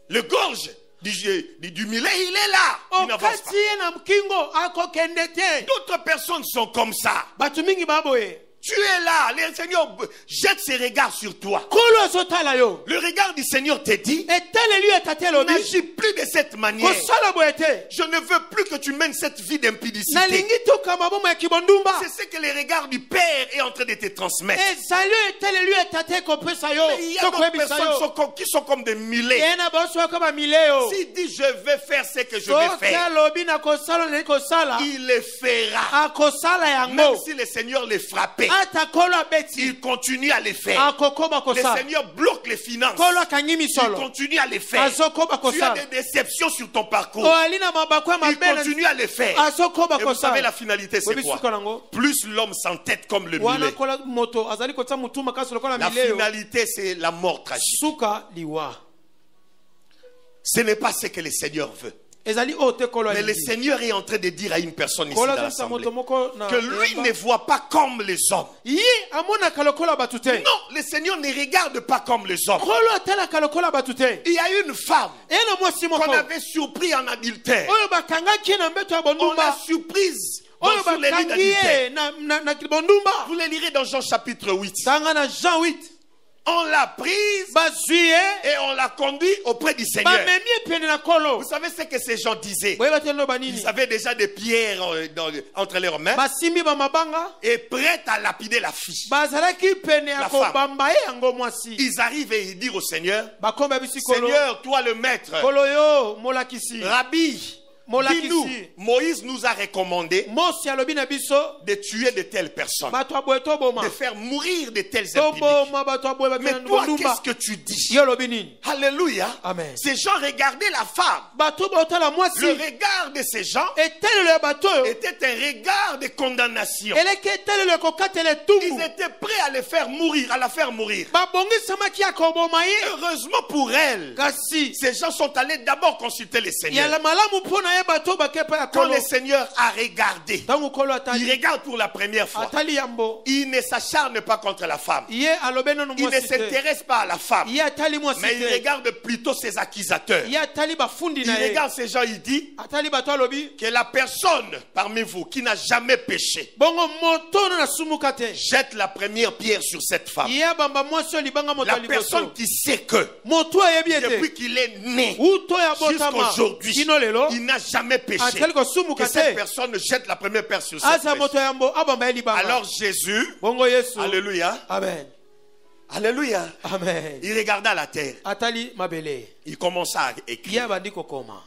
le gorge du mulet, il est là. Il n'avance pas. Okati ye na mkingo akokende te. D'autres personnes sont comme ça. Batu mingi baboye. Tu es là, le Seigneur jette ses regards sur toi. Kolo azotala yo. Le regard du Seigneur te dit, Etele lui etate lobi. n'agis plus de cette manière. Kosala boye te. Je ne veux plus que tu mènes cette vie d'impudicité. Nalingi tokamba bomo ya kibondumba. C'est ce que le regard du Père est en train de te transmettre. Ezali etele lui etate kopesa yo. Mais il y a d'autres personnes qui sont comme des mulets. Yena boso kama mileo. S'il dit je vais faire ce que je vais faire, lobi na kosala na kosala. il le fera. Akosala Même yango. si le Seigneur les frappait, Ata kolo abeti. il continue à les faire. Akokoba Le kosala. Seigneur bloque les finances. Kolo kanyimi Il solo. continue à les faire. Azokoba Tu as kosala. des déceptions sur ton parcours. Oalina mabakwa Il mabena. continue à les faire. Azokoba Et vous savez la kosala. finalité c'est Obi suka quoi? nango. Plus l'homme s'entête comme le Wana mulet. kola moto azali kotsa mutu makasi lokola La mileo. finalité c'est la mort tragique. Suka liwa. Ce n'est pas ce que le Seigneur veut. Ezali ote kolo Mais le alingi. Seigneur est en train de dire à une personne ici dans Kola zisa l'assemblée moto moko na. que lui ne voit pas comme les hommes. Yi amona kalokola batute. Non, le Seigneur ne regarde pas comme les hommes. Kolo atala kalokola batute. Il y a une femme Ena mwasi qu'on moko. avait surpris en adultère. Oyo bakangaki na mbeto ya On l'a bondumba. surprise Oyo sur les lits bakangi d'adultère. ye na bondumba. Vous les lirez dans Jean chapitre 8. Tanga na Jean 8. On l'a prise Bazwi ye. et on l'a conduit auprès du Seigneur. Bamemi epene na kolo. Vous savez ce que ces gens disaient? Boyeba te no Ils banini. avaient déjà des pierres entre leurs mains Basimbi ba mabanga. et prêts à lapider la fille. Bazalaki pene ya La kobamba ye yango mwasi. Ils arrivent et ils disent au Seigneur, Bakomba bisi kolo. Seigneur, toi le maître, Kolo yo molakisi. Rabbi, Molakisi. dis-nous, Moïse nous a recommandé Mosi alobi na biso. de tuer de telles personnes, Bato aboye to boma. de faire mourir de telles To impudiques. boma bato aboye Mais batena toi, bondumba. qu'est-ce que tu dis? Yo lobi nini? Alléluia. Amen. Ces gens regardaient la femme. Bato botala mwasi. Le regard de ces gens Etelelo ya bato yo. était un regard de condamnation. Eleki etelelo ekokatela etumbu. Ils étaient prêts à les faire mourir, à la faire mourir. Babongisamaki ya koboma ye. Heureusement pour elle, Kasi ces gens sont allés d'abord consulter le Seigneur. yala malamu mpona ye bato bakepa ya Quand kolo. le Seigneur a regardé, Tangu kolo il atali. regarde pour la première fois. Atali yambo. Il ne s'acharne pas contre la femme. Ye alobe nanu Il ne mwasi te. s'intéresse pas à la femme. Ye atali mwasi Mais il te. regarde plutôt ses accusateurs. Ye atali bafundi Il na ye. regarde ces gens, il dit Atali bato alobi. que la personne parmi vous qui n'a jamais péché Bongo moto na sumuka te. jette la première pierre sur cette femme. Ye bamba mwasi oyo libanga moto La ya personne liboso. qui sait que Moto ayebi ete. depuis qu'il est né Uto ya botama. jusqu'aujourd'hui, Kino lelo. il n'a jamais péché. Atali kosumuka Que cette te. personne jette la première pierre sur cette Asa personne. moto yambo abamba ye libanga. Alors Jésus, Bongo Yesu. alléluia, Amen. alléluia, Amen. il regarda la terre. Atali mabele. Il commença à écrire. Ye bandi kokoma.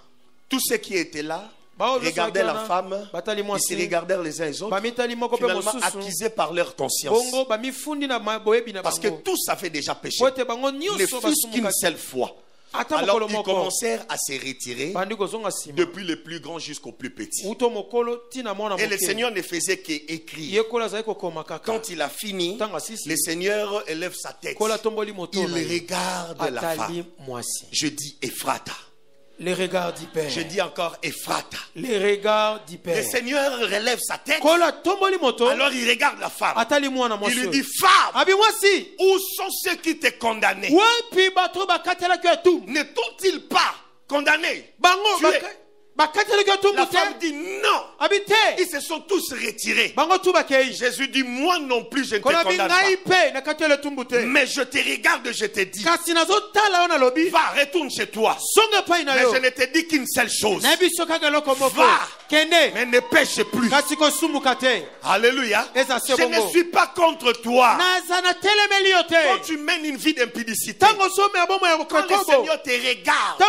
Tous ceux qui étaient là Bao regardaient la wana, femme, batali ils mwasi. se regardèrent les uns les autres, Bamitali moko pe finalement mosusu. accusés par leur conscience. Bongo bamifundi na boyebi na Parce que bango. tous avaient déjà péché. Po ete bango Ne nyonso fût-ce qu'une basumuka. seule fois. Ata Alors mokolo ils moko. commencèrent à se retirer Bandi kozonga sima. depuis le plus grand jusqu'au plus petit. Uto mokolo tina mona Et le moke. Seigneur ne faisait qu'écrire. Ye kola zai kokoma kaka. Quand il a fini, Tanga sisi. le Seigneur élève sa tête. Kola tomboli moto Il na ye. regarde la Atali femme. mwasi. Je dis Ephrata. Les regards du Père. Je dis encore Ephrata. Les regards du Père. Le Seigneur relève sa tête. Alors il regarde la femme. Il lui dit, femme, où sont ceux qui t'ont condamné? Ne t'ont-ils pas condamné? La femme dit non. Ils se sont tous retirés. Jésus dit, moi non plus je ne te condamne pas. Mais je te regarde, je te dis, va, retourne chez toi. Mais je ne te dis qu'une seule chose. Va, mais ne pêche plus. Alléluia. Je ne suis pas contre toi. Quand tu mènes une vie d'impudicité, quand le Seigneur te regarde,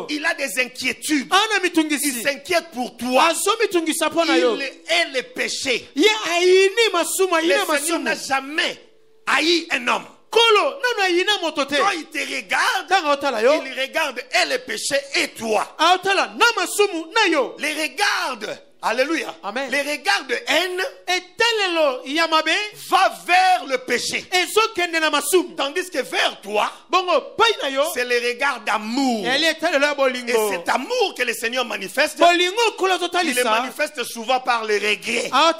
il a des inquiétudes. Il s'inquiète pour toi. Il est le péché. Le Seigneur n'a jamais haï un homme. Quand il te regarde, il regarde et le péché et toi. Les regarde. Alléluia. Amen. Les regards de haine va vers le péché. Tandis que vers toi, c'est le regard d'amour. Et cet amour que le Seigneur manifeste, il le manifeste souvent par le regret. Quand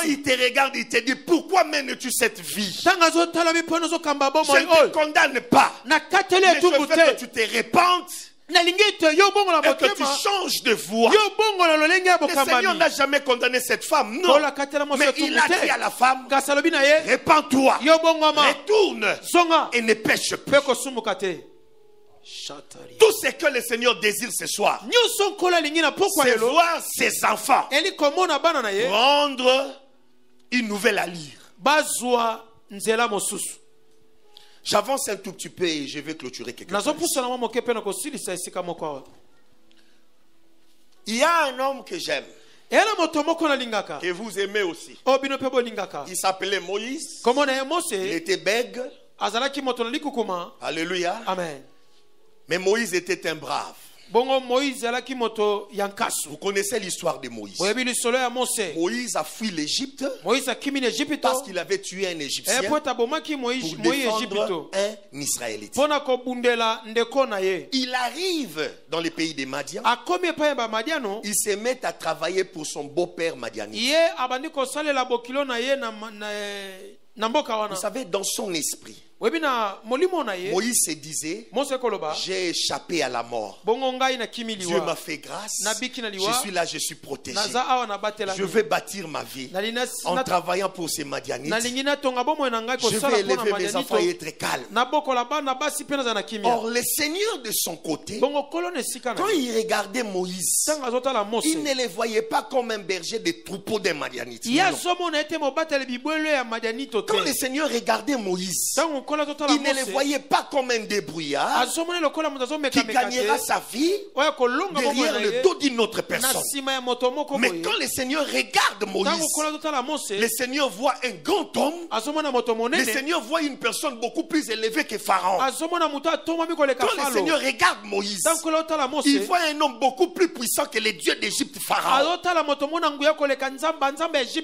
il te regarde, il te dit, pourquoi mènes-tu cette vie? Je ne te condamne pas. Mais je veux que tu te répandes. Et que tu changes de voie. Le Seigneur n'a jamais condamné cette femme, non. Mais il a dit à la femme, répands-toi, retourne et ne pêche plus. Tout ce que le Seigneur désire ce soir, c'est voir ses enfants prendre une nouvelle allure. J'avance un tout petit peu et je vais clôturer quelque chose. Il y a un homme que j'aime, que vous aimez aussi. Il s'appelait Moïse. Il était bègue. Alléluia. Amen. Mais Moïse était un brave. Vous connaissez l'histoire de Moïse. Moïse a fui l'Égypte parce qu'il avait tué un Égyptien pour défendre un Israélite. Il arrive dans le pays des Madian. Il se met à travailler pour son beau-père madianite. Vous savez, dans son esprit, Moïse se disait, j'ai échappé à la mort. Dieu m'a fait grâce. Je suis là, je suis protégé. Je vais bâtir ma vie en travaillant pour ces Madianites. Je vais élever mes enfants et être calme. Or, le Seigneur de son côté, quand il regardait Moïse, il ne le voyait pas comme un berger de troupeaux des Madianites. Quand le Seigneur regardait Moïse, il ne le voyait pas comme un débrouillard qui gagnera sa vie derrière le dos d'une autre personne. Mais quand le Seigneur regarde Moïse, le Seigneur voit un grand homme. Le Seigneur voit une personne beaucoup plus élevée que Pharaon. Quand le Seigneur regarde Moïse, il voit un homme beaucoup plus puissant que les dieux d'Égypte, Pharaon.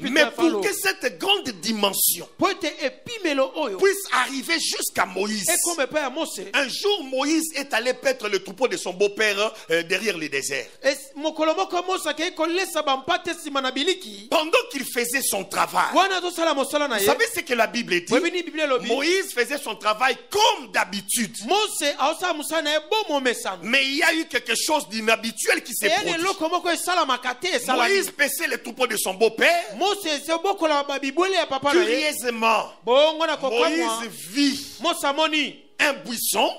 Mais pour que cette grande dimension puisse arriver jusqu'à Moïse, un jour Moïse est allé paître le troupeau de son beau-père derrière le désert. Pendant qu'il faisait son travail, vous savez ce que la Bible dit? Moïse faisait son travail comme d'habitude. Mais il y a eu quelque chose d'inhabituel qui s'est produit. Moïse paissait le troupeau de son beau-père. Curieusement, Moïse vit un buisson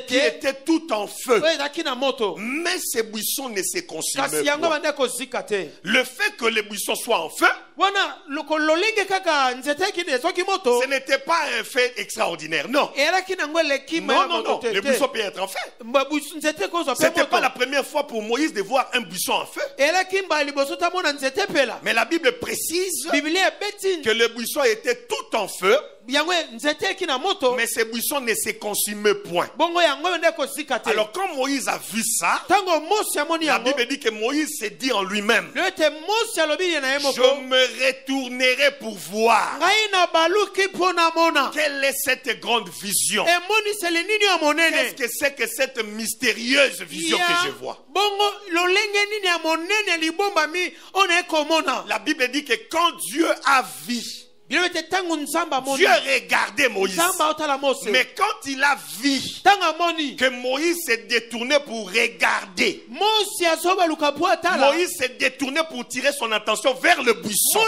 qui était tout en feu. Mais ces buissons ne se consumaient pas. Le fait que les buissons soient en feu, ce n'était pas un fait extraordinaire, non. Non, les buissons peuvent être en feu. Ce n'était pas la première fois pour Moïse de voir un buisson en feu. Mais la Bible précise que le buisson était tout en feu. Mais ces buissons ne se consumaient point. Alors quand Moïse a vu ça, la Bible dit que Moïse s'est dit en lui-même, je me retournerai j'espérais pour voir quelle est cette grande vision. Qu'est-ce que c'est que cette mystérieuse vision que je vois? La Bible dit que quand Dieu a vu, Dieu regardait Moïse. Mais quand il a vu que Moïse s'est détourné pour regarder, Moïse s'est détourné pour tirer son attention vers le buisson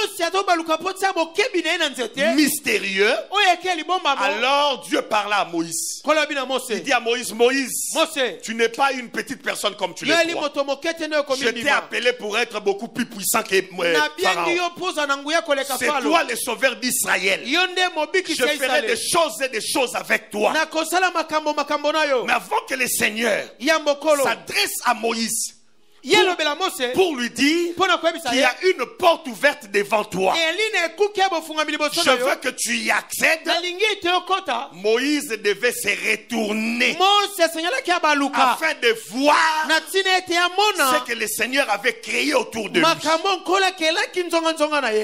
mystérieux, alors Dieu parla à Moïse. Il dit à Moïse, Moïse, tu n'es pas une petite personne comme tu le crois. Je t'ai appelé pour être beaucoup plus puissant que Pharaon. C'est toi le sauveur d'Israël. Je ferai des choses et des choses avec toi. Mais avant que le Seigneur s'adresse à Moïse pour lui dire qu'il y a une porte ouverte devant toi, je veux que tu y accèdes, Moïse devait se retourner afin de voir ce que le Seigneur avait créé autour de lui.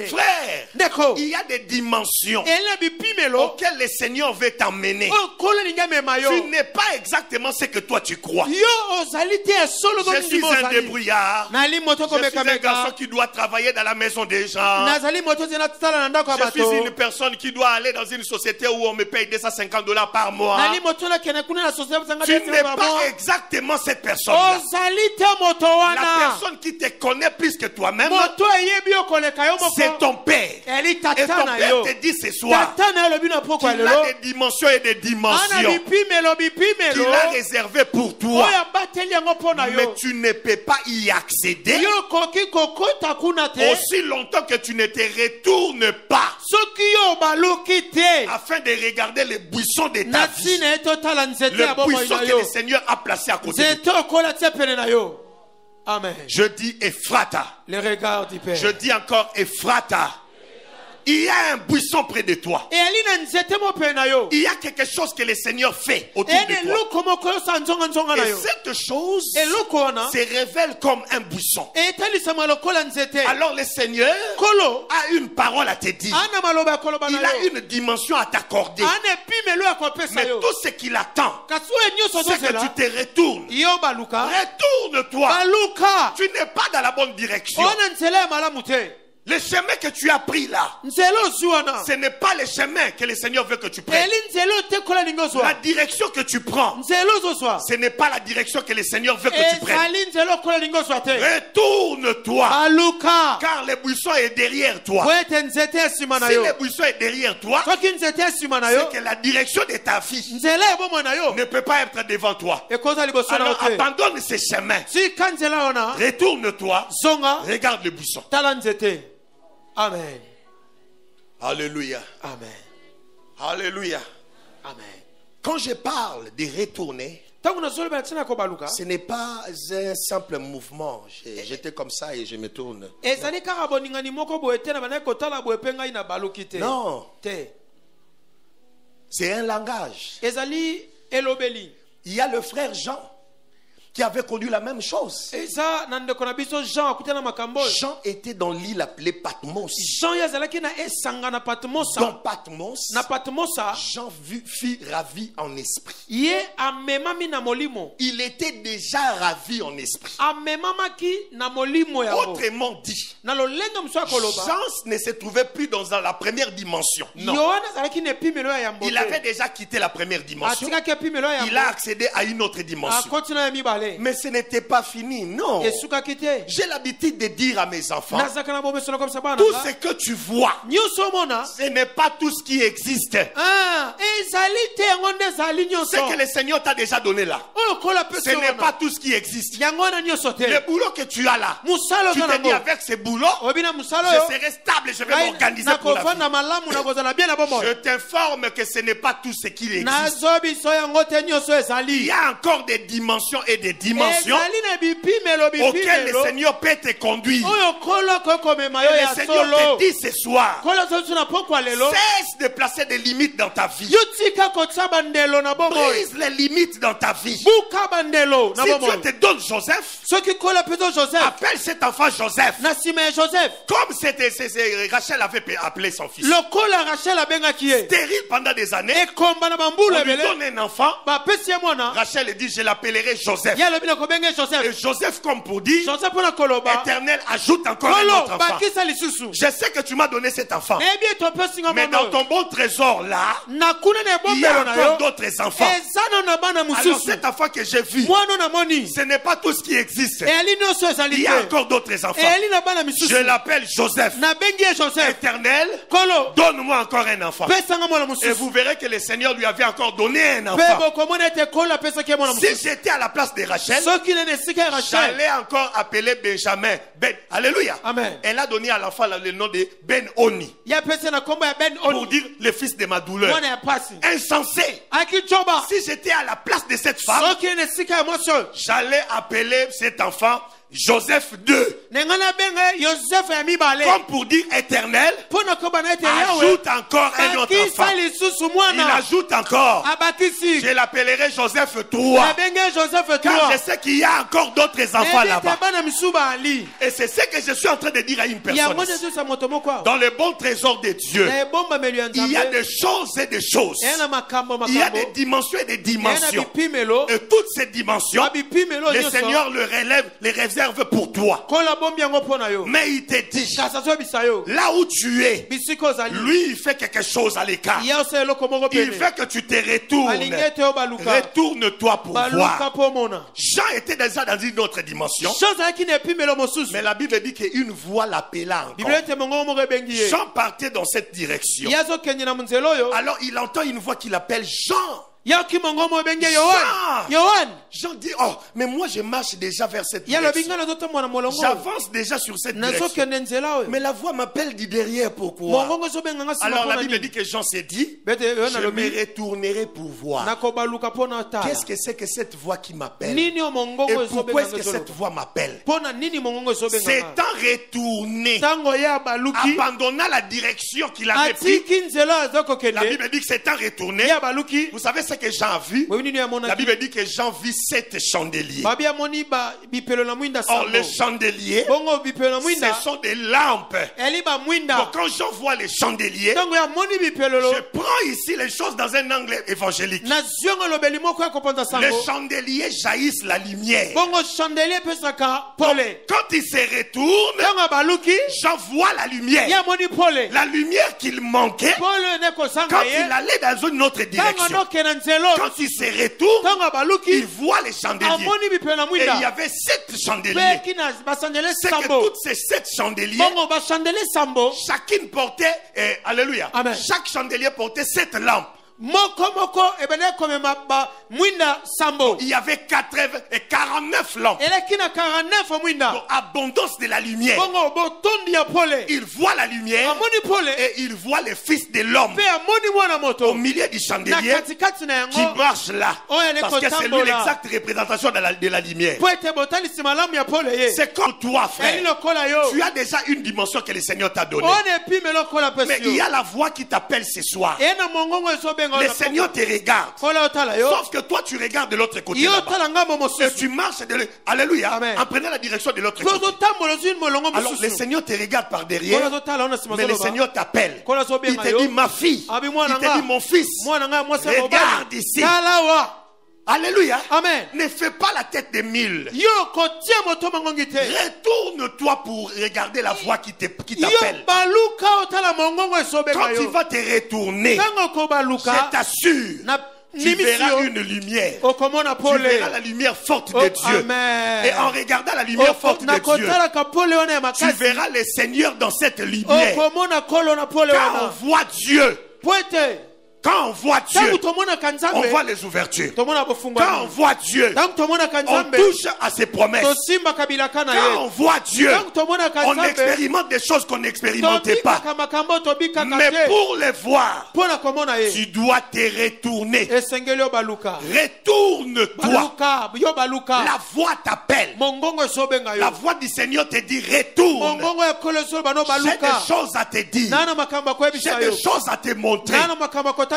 Frère, il y a des dimensions auxquelles le Seigneur veut t'emmener. Tu n'es pas exactement ce que toi tu crois. Je suis un débrouillard. Je suis un garçon qui doit travailler dans la maison des gens. Je suis une personne qui doit aller dans une société où on me paye $250 par mois. Tu n'es pas exactement cette personne. La personne qui te connaît plus que toi-même, c'est ton père. Et ton père te dit ce soir qu'il a des dimensions et des dimensions qu'il a réservées pour toi. Mais tu ne peux pas y accéder aussi longtemps que tu ne te retournes pas afin de regarder les buissons de ta vie, le buisson que le Seigneur a placé à côté de toi. Amen. Je dis Ephrata. Le regard du Père. Je dis encore Ephrata. Il y a un buisson près de toi. Il y a quelque chose que le Seigneur fait autour de toi. Et cette chose se révèle comme un buisson. Alors le Seigneur a une parole à te dire. Il a une dimension à t'accorder. Mais tout ce qu'il attend, c'est que tu te retournes. Retourne-toi. Tu n'es pas dans la bonne direction. Le chemin que tu as pris là, ce n'est pas le chemin que le Seigneur veut que tu prennes. La direction que tu prends, ce n'est pas la direction que le Seigneur veut que tu prennes. Retourne-toi, car le buisson est derrière toi. Si le buisson est derrière toi, c'est que la direction de ta vie ne peut pas être devant toi. Alors abandonne ce chemin. Retourne-toi, regarde le buisson. Amen. Alléluia. Amen. Alléluia. Amen. Quand je parle de retourner, ce n'est pas un simple mouvement. J'étais comme ça et je me tourne. Non. C'est un langage. Il y a le frère Jean qui avait connu la même chose. Jean était dans l'île appelée Patmos. Dans Patmos, Jean fut ravi en esprit. Il était déjà ravi en esprit. Autrement dit, Jean ne se trouvait plus dans la première dimension. Non. Il avait déjà quitté la première dimension. Il a accédé à une autre dimension. Mais ce n'était pas fini, non. J'ai l'habitude de dire à mes enfants, tout ce que tu vois, ce n'est pas tout ce qui existe. Ce que le Seigneur t'a déjà donné là, ce n'est pas tout ce qui existe. Le boulot que tu as là, tu te dis avec ce boulot, je serai stable, je vais m'organiser pour la vie. Je t'informe que ce n'est pas tout ce qui existe. Il y a encore des dimensions et des des dimensions auxquelles le Seigneur peut te conduire. Et le Seigneur te dit ce soir, cesse de placer des limites dans ta vie. Brise les limites dans ta vie. Si Dieu te donne Joseph, appelle cet enfant Joseph. Comme Rachel avait appelé son fils. Stérile pendant des années, on lui donne un enfant. Rachel dit, je l'appellerai Joseph. Et Joseph, comme pour dire, Éternel, ajoute encore un autre enfant. Je sais que tu m'as donné cet enfant, mais dans ton bon trésor là, il y a encore d'autres enfants. Alors cet enfant que j'ai vu, ce n'est pas tout ce qui existe. Il y a encore d'autres enfants. Je l'appelle Joseph. Éternel, donne-moi encore un enfant. Et vous verrez que le Seigneur lui avait encore donné un enfant. Si j'étais à la place de Rachel, j'allais encore appeler Benjamin. Alléluia. Amen. Elle a donné à l'enfant le nom de Ben-Oni. Pour dire le fils de ma douleur. Insensé. Si j'étais à la place de cette femme, j'allais appeler cet enfant Joseph 2. Comme pour dire Éternel, ajoute encore un autre enfant. Il ajoute encore. Je l'appellerai Joseph 3. Car je sais qu'il y a encore d'autres enfants là-bas. Et c'est ce que je suis en train de dire à une personne. Dans le bon trésor de Dieu, il y a des choses et des choses. Il y a des dimensions et des dimensions. Et toutes ces dimensions, le Seigneur les réserve pour toi. Mais il te dit, là où tu es, lui il fait quelque chose à l'écart. Il fait que tu te retournes. Retourne-toi pour voir. Jean était déjà dans une autre dimension. Mais la Bible dit qu'une voix l'appela encore. Jean partait dans cette direction. Alors il entend une voix qui l'appelle Jean. Jean dit, oh, mais moi je marche déjà vers cette direction. J'avance déjà sur cette direction. Mais la voix m'appelle du derrière, pourquoi? Alors la Bible dit que Jean s'est dit, je me retournerai pour voir. Qu'est-ce que c'est que cette voix qui m'appelle? Et pourquoi est-ce que cette voix m'appelle? S'étant retourné, abandonnant la direction qu'il avait prise, la Bible dit que s'étant retourné, vous savez ce que Jean a vu? La Bible dit que Jean vit 7 chandeliers. Or les chandeliers, ce sont des lampes. Donc quand Jean voit les chandeliers, je prends ici les choses dans un angle évangélique. Les chandeliers jaillissent la lumière. Donc, quand il se retourne, Jean voit la lumière. La lumière qu'il manquait quand il allait dans une autre direction. Quand il se retourne, il voit les chandeliers. Et il y avait 7 chandeliers. C'est que toutes ces 7 chandeliers, chacune portait, alléluia, chaque chandelier portait 7 lampes. Il y avait 49 lampes. Donc, abondance de la lumière. Il voit la lumière et il voit le fils de l'homme au milieu du chandelier qui marche là. Parce que c'est lui l'exacte représentation de la lumière. C'est comme toi, frère. Tu as déjà une dimension que le Seigneur t'a donnée. Mais il y a la voix qui t'appelle ce soir. Le Seigneur te regarde. Sauf que toi tu regardes de l'autre côté et tu marches alléluia, en prenant la direction de l'autre côté. Alors le Seigneur te regarde par derrière, mais le Seigneur t'appelle. Il te dit ma fille, il te dit mon fils, regarde ici. Alléluia. Amen. Ne fais pas la tête de 1000. Retourne-toi pour regarder la voix qui t'appelle. Quand tu vas te retourner, je t'assure, tu verras une lumière. Tu verras la lumière forte de Dieu. Et en regardant la lumière forte de Dieu, tu verras le Seigneur dans cette lumière. Car on voit Dieu. Quand on voit Dieu, on voit les ouvertures. Quand on voit Dieu, on touche à ses promesses. Quand on voit Dieu, on expérimente des choses qu'on n'expérimentait pas. Mais pour les voir, tu dois te retourner. Retourne-toi. La voix t'appelle. La voix du Seigneur te dit retourne. J'ai des choses à te dire. J'ai des choses à te montrer.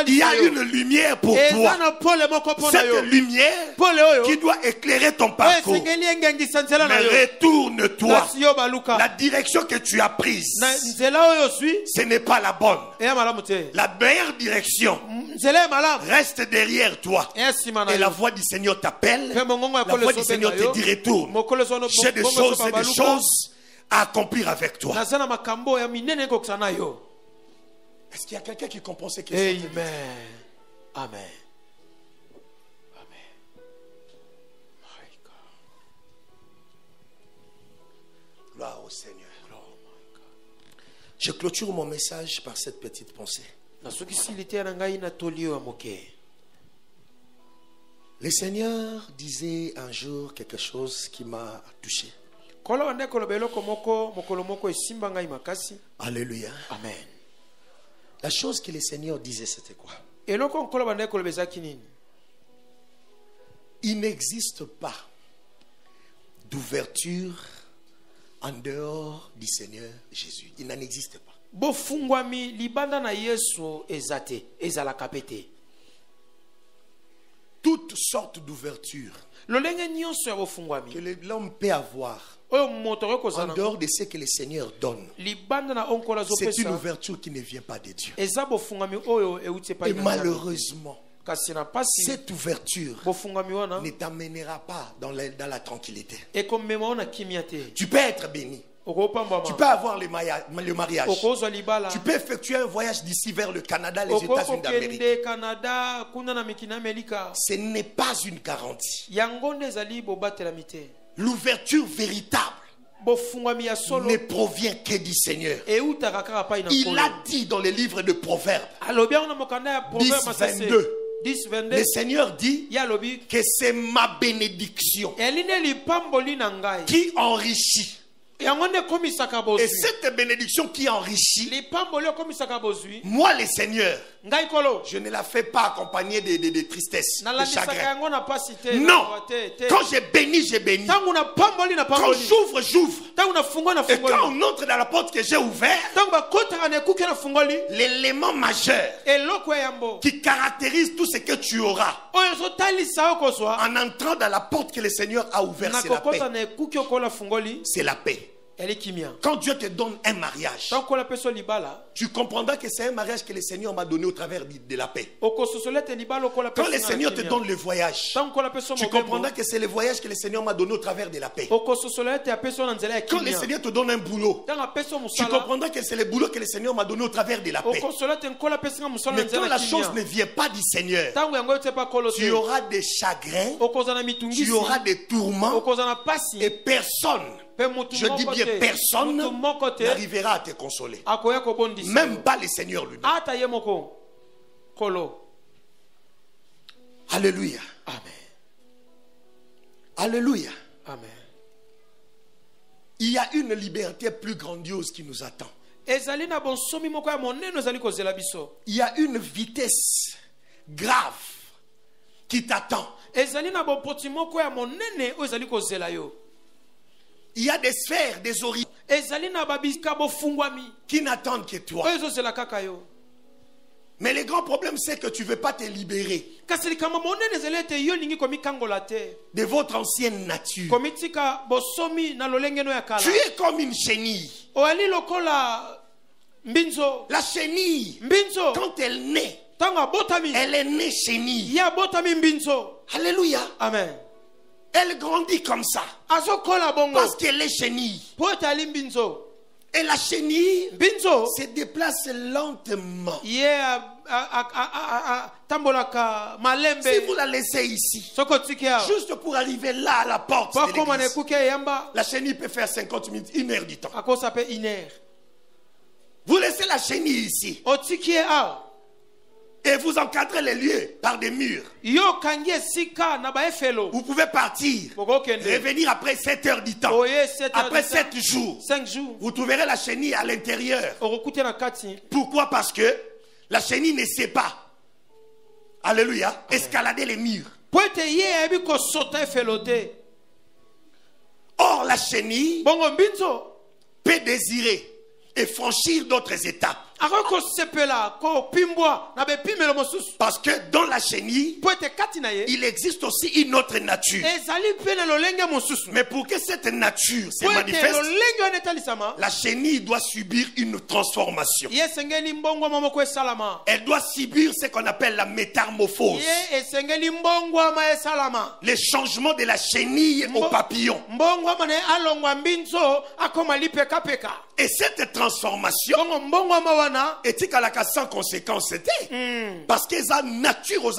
Il y a une lumière pour toi. Cette lumière qui doit éclairer ton parcours. Mais retourne-toi. La direction que tu as prise, ce n'est pas la bonne. La meilleure direction reste derrière toi. Et la voix du Seigneur t'appelle. La voix du Seigneur te dit retourne. J'ai des choses à accomplir avec toi. Est-ce qu'il y a quelqu'un qui comprend ce que c'est? Amen. Amen. Amen. My God. Gloire au Seigneur. Je clôture mon message par cette petite pensée. Le Seigneur disait un jour quelque chose qui m'a touché. Alléluia. Amen. La chose que le Seigneur disait, c'était quoi? Il n'existe pas d'ouverture en dehors du Seigneur Jésus. Il n'en existe pas. Toutes sortes d'ouvertures que l'homme peut avoir en dehors de ce que le Seigneur donne, c'est une ouverture qui ne vient pas de Dieu. Et malheureusement, cette ouverture ne t'amènera pas dans la tranquillité. Tu peux être béni. Tu peux avoir le mariage. Tu peux effectuer un voyage d'ici vers le Canada, les États-Unis d'Amérique. Ce n'est pas une garantie. L'ouverture véritable ne provient que du Seigneur. Il a dit dans le livre de Proverbes 10:22, le Seigneur dit que c'est ma bénédiction qui enrichit. Et cette bénédiction qui enrichit, moi le Seigneur, je ne la fais pas accompagnée de tristesse, de chagrin. Non, quand j'ai béni, j'ai béni. Quand j'ouvre, j'ouvre. Et quand on entre dans la porte que j'ai ouverte, l'élément majeur qui caractérise tout ce que tu auras en entrant dans la porte que le Seigneur a ouverte, c'est la paix. C'est la paix. Quand Dieu te donne un mariage, tu comprendras que c'est un mariage que le Seigneur m'a donné au travers de la paix. Quand le Seigneur te donne le voyage, tu comprendras que c'est le voyage que le Seigneur m'a donné au travers de la paix. Quand le Seigneur te donne un boulot, tu comprendras que c'est le boulot que le Seigneur m'a donné au travers de la paix. Mais quand la chose ne vient pas du Seigneur, tu auras des chagrins, tu auras des tourments, et personne, je dis bien personne, n'arrivera à te consoler. Même pas le Seigneur lui-même. Alléluia. Amen. Alléluia. Amen. Il y a une liberté plus grandiose qui nous attend. Il y a une vitesse grave qui t'attend. Il y a des sphères, des horizons qui n'attendent que toi. Mais le grand problème, c'est que tu ne veux pas te libérer de votre ancienne nature. Tu es comme une chenille. La chenille, quand elle naît, elle est née chenille. Alléluia. Amen. Elle grandit comme ça parce qu'elle est chenille. Et la chenille se déplace lentement. Si vous la laissez ici, juste pour arriver là à la porte de l'église, la chenille peut faire 50 minutes, 1 heure du temps. Vous laissez la chenille ici. et vous encadrez les lieux par des murs. Vous pouvez partir, revenir après 7 heures du temps. Après 7 jours, 5 jours, vous trouverez la chenille à l'intérieur. Pourquoi? Parce que la chenille ne sait pas, alléluia, escalader les murs. Or, la chenille peut désirer et franchir d'autres étapes. Parce que dans la chenille, il existe aussi une autre nature. Mais pour que cette nature se manifeste, la chenille doit subir une transformation. Elle doit subir ce qu'on appelle la métamorphose. Les changements de la chenille au papillon. Et cette transformation est sans conséquence. Parce que la nature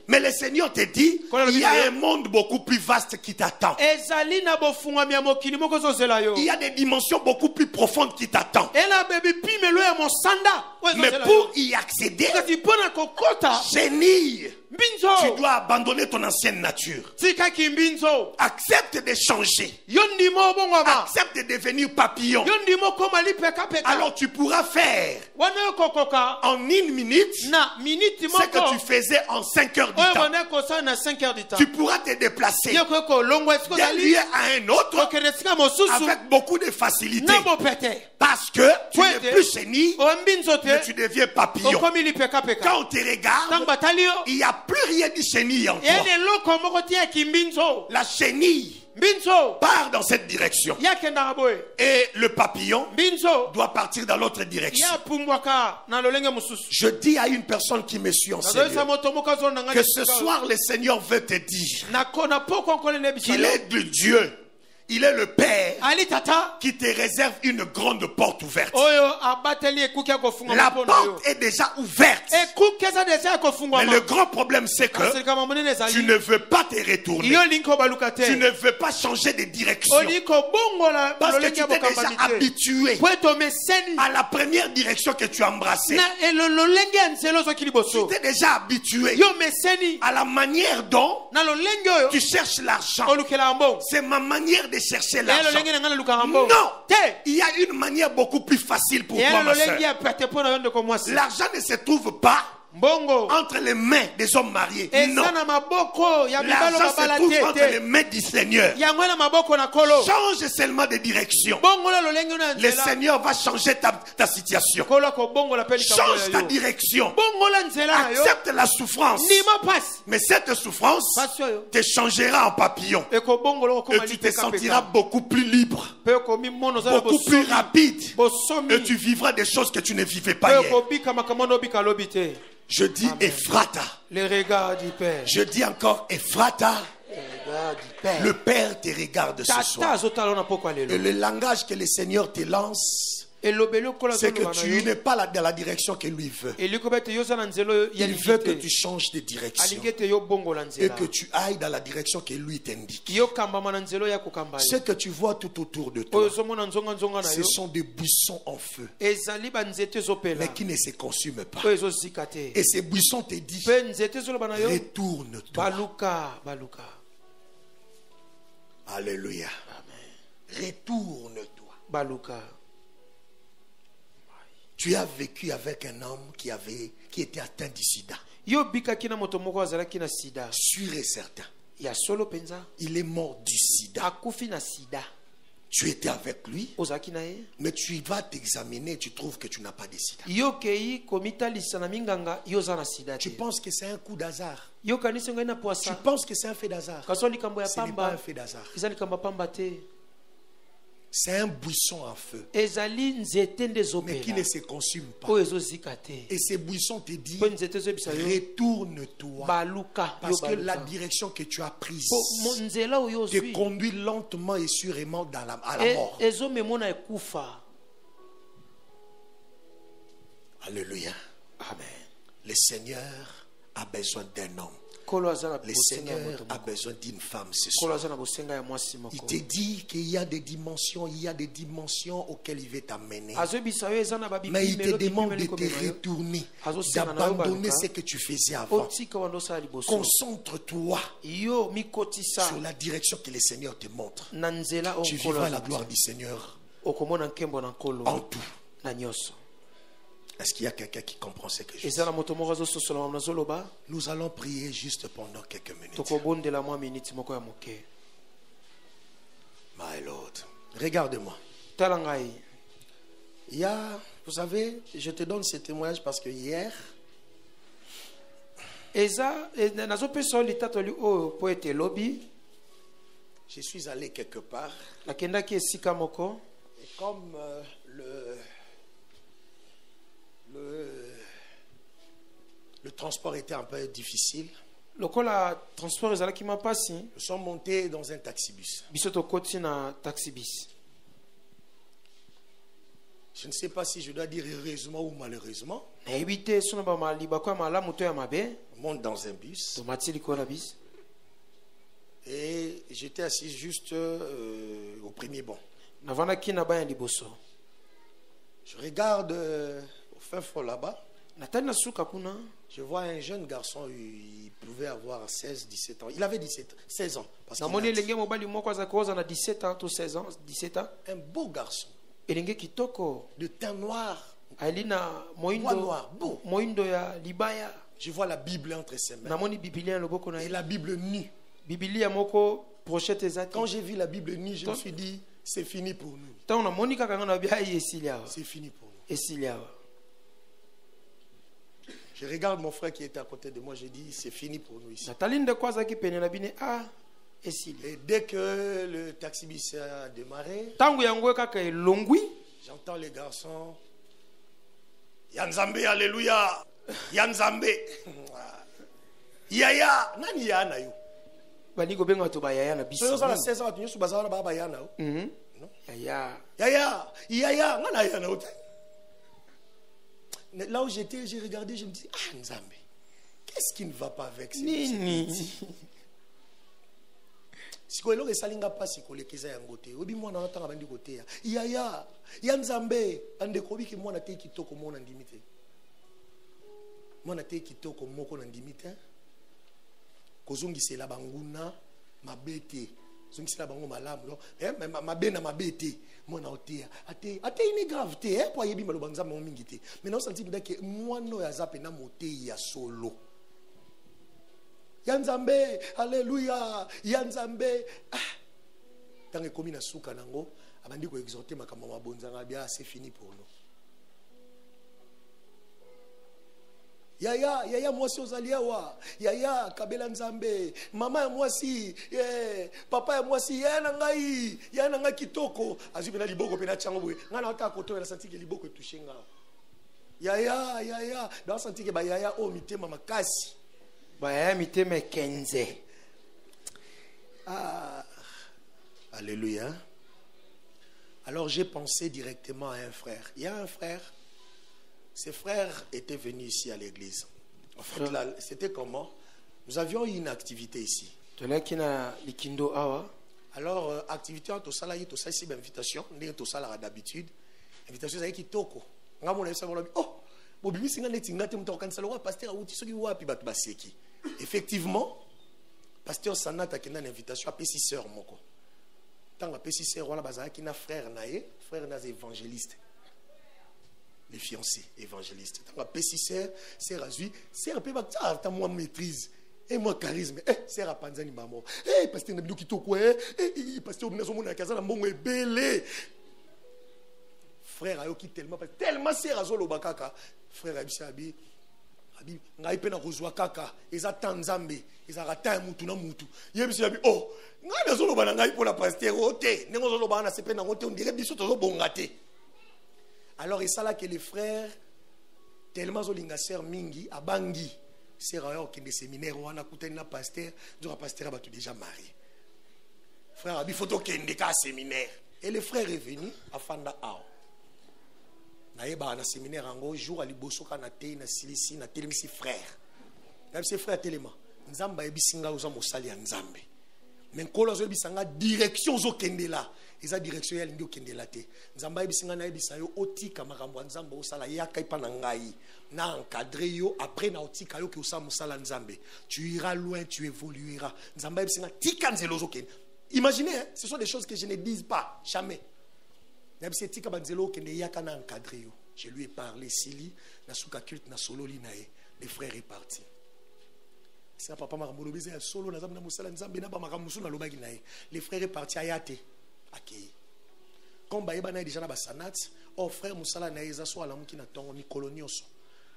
mais le Seigneur te dit, il y a un monde beaucoup plus vaste qui t'attend. Il y a des dimensions beaucoup plus profondes qui t'attendent. Mais pour y accéder, chenille, tu dois abandonner ton ancienne nature. Accepte de changer. Accepte de devenir papillon. Alors tu pourras faire en 1 minute ce que tu faisais en 5 heures du temps. Tu pourras te déplacer d'un lieu à un autre avec beaucoup de facilité. Parce que tu n'es plus chenille, mais tu deviens papillon. Quand on te regarde, il n'y a plus rien de chenille en toi. La chenille part dans cette direction. Et le papillon doit partir dans l'autre direction. Je dis à une personne qui me suit en Seigneur que ce soir le Seigneur veut te dire qu'il est de Dieu. Il est le Père qui te réserve une grande porte ouverte. La porte est déjà ouverte. Mais le grand problème, c'est que tu ne veux pas te retourner. Tu ne veux pas changer de direction. Parce que tu t'es déjà habitué à la première direction que tu as embrassée. Tu t'es déjà habitué à la manière dont tu cherches l'argent. C'est ma manière de chercher l'argent. Non, il y a une manière beaucoup plus facile pour toi, ma soeur. L'argent ne se trouve pas entre les mains des hommes mariés. Non. L'argent se trouve entre les mains du Seigneur. Change seulement de direction. Le Seigneur va changer ta situation. Change ta direction. Accepte la souffrance. Mais cette souffrance te changera en papillon. Et tu te sentiras beaucoup plus libre. Beaucoup plus rapide. Et tu vivras des choses que tu ne vivais pas hier. Je dis Ephrata. Les regards du Père. Je dis encore Ephrata. Le Père te regarde ce soir. Et le langage que le Seigneur te lance, c'est que tu n'es pas dans la direction que lui veut. Il veut que tu changes de direction et que tu ailles dans la direction que lui t'indique. Ce que tu vois tout autour de toi, ce sont des buissons en feu, mais qui ne se consument pas. Et ces buissons te disent, retourne-toi. Alléluia. Retourne-toi. Tu as vécu avec un homme qui était atteint du sida. Sûr et certain. Il est mort du sida. Tu étais avec lui, mais tu vas t'examiner, tu trouves que tu n'as pas de sida. Tu penses que c'est un coup d'hasard. Tu penses que c'est un fait d'hasard. Ce n'est pas un fait d'hasard. C'est un buisson en feu, mais qui ne se consume pas. Et ces buissons te disent, retourne-toi. Parce que la direction que tu as prise te conduit lentement et sûrement à la mort. Alléluia. Amen. Le Seigneur a besoin d'un homme. Le Seigneur a besoin d'une femme ce soir. Il te dit qu'il y a des dimensions, auxquelles il veut t'amener. Mais il te demande de te retourner, d'abandonner ce que tu faisais avant. Concentre-toi sur la direction que le Seigneur te montre. Tu vivras la gloire du Seigneur en tout. Est-ce qu'il y a quelqu'un qui comprend ce que je dis? Nous allons prier juste pendant quelques minutes. My Lord, regarde-moi. Il y a, vous savez, je te donne ce témoignage parce que hier, je suis allé quelque part. Et comme le transport était un peu difficile, nous sommes montés dans un taxibus. Je ne sais pas si je dois dire heureusement ou malheureusement. On monte dans un bus. Et j'étais assis juste au premier banc. Je regarde au fin fond là-bas. Je vois un jeune garçon, il pouvait avoir 16, 17 ans. Il avait 16 ans. Parce un beau garçon. De teint noir. Bois noir, beau. Je vois la Bible entre ses mains. Et la Bible nue. Quand j'ai vu la Bible nue, je me suis dit, c'est fini pour nous. C'est fini pour nous. Je regarde mon frère qui était à côté de moi, je dis, c'est fini pour nous ici. Et dès que le taxibus a démarré, j'entends les garçons, Yanzambe, alléluia, Yanzambe, Yaya, nani yana yo? Yaya, nana yana yo. Là où j'étais, j'ai regardé, je me dis, ah Nzambe, qu'est-ce qui ne va pas avec ces petits? Si vous voulez, ça n'inga pas si vous voulez qu'ils aient un côté. Obi moi na tanga bandi côté. Yaya, Yanzambe, ande kobi ki moi na te kitoko mo na ndimite. Moi na te kitoko moko na ndimite. Kozongisi la banguna mabete. Zongisi la bango malamu. Mabena mabete. Moi na otea. Ate une gravité hein pour yebi maloba nzambe mo mingite. Mais non senti que moi no ya zape na mote ya solo. Yanzambe, alléluia, Yanzambe. Tant que comme na suka nango, abandi ko exhorter makamba mabonzanga bien, c'est fini pour nous. Yaya moi si ozaliawa, Yaya kabela Nzambe, maman moi si, papa moi si, yana ngai kitoko, azubina liboko pena chango boye. Ngana ota koto na senti que liboko touchenga. Yaya, dans senti que ba yaya o mitema makasi. Ah, alléluia. Alors j'ai pensé directement à un frère. Il y a un frère. Ses frères étaient venus ici à l'église. En fait, c'était comment? Nous avions une activité ici. Alors, activité en tosala yi tosala ici invitation, n'est tosala d'habitude. Invitation ça qui toko. Ngamo na savoir oh, bobimi singa netinga te mto kanisa lo pasteur awuti soki wapi batu baseki. Effectivement, pasteur Sanata qui a une invitation à Pessisseur moko. Tant à Pessisseur on a bazala qui na frère naé évangéliste. Les fiancés évangélistes. Tant à Pessisseur, c'est razui, c'est un peu bata ta moi maîtrise et moi charisme. C'est à Panzani bamo. Pasteur Nabido kitoko pasteur Nazo mona kaza na mbongo ebele. Frère ayo qui tellement c'est razolo bakaka. Frère Abisabi ngai pena kozwa kaka eza tanzambe eza rata mutu na mutu yebisi yabi oh ngai nazolo bana ngai pour la pasteur ote nengo zolo bana sepe na ote on dirait biso tozo bongate. Alors et ça là que les frères tellement zolinga sœur mingi abangi sœur ayo qui des séminaires wana kutani na pasteur nzo pasteur ba tout déjà marié frère abi photo kende ka séminaire et le frère est venu à Fanda ao naïba na séminaire ango jour à liboso kana te na silisi na telemisi frère C'est frère Téléma. Nzamba ebisinga oza mosali ya Nzambe. Mais nkolo zo ebisanga direction zo kendela. Eza direction ya lingi okendela te. Nzamba ebisinga na ebisa yo otika makambo ya Nzamba osala yaka ipa na ngai. Na encadré yo après na otika yo ki osala mosala Nzambe. Tu iras loin, tu évolueras. Nzamba ebisinga tika nzelo zo kende. Imaginez, hein, ce sont des choses que je ne dis pas jamais. Nabisi tika banzelo kende yaka na encadré yo. Je lui ai parlé Sili na suka culte na solo linae. Le frère est parti. C'est papa makambo lobeze ya solo na zamna musala Nzambe na ba makambo musu na lobaki nae. Le frère est parti ayate. Akei. Comme ba yeba na déjà na ba sanat, oh frère musala na eza so ala muki na tongo mikolo nyonso.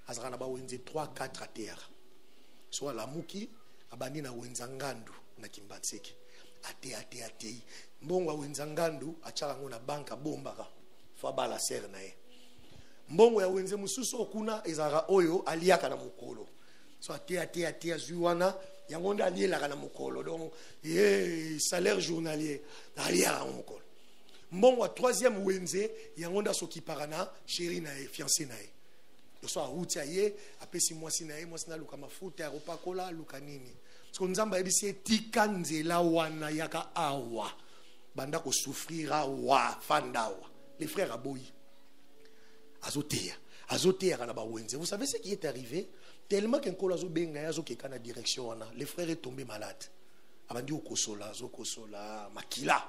Azaka na ba wenze 3 4 à terre. So ala muki abandi na wenza ngandu na kimbatseki. Ate. Mbongo wa wenza ngandu achaka ngo na banka bombaka. Fa bala ser na ye. Mbongo ya wenze mususu okuna ezara oyo aliaka na mukolo. So ate zuwana yangonda aliela na mukolo. Donc salaire journalier aliaka na mukolo. Mbongo wa troisième wenze yangonda soki parana chéri na ye fiancé na ye. Le soir route ye apesi mwasi na ye mwasi na luka mafuta ya ropakola luka nini. Parce que Nzamba ebisi tika nzela wana yaka awa. Banda ko souffrira wa fandawa. Les frères aboyi. Azotea kana ba wenze. Vous savez ce qui est arrivé? Tellement qu'un kolazo benga yazo keka na direction wana. Le frère est tombé malade. Abandi okosola, zokosola, makila.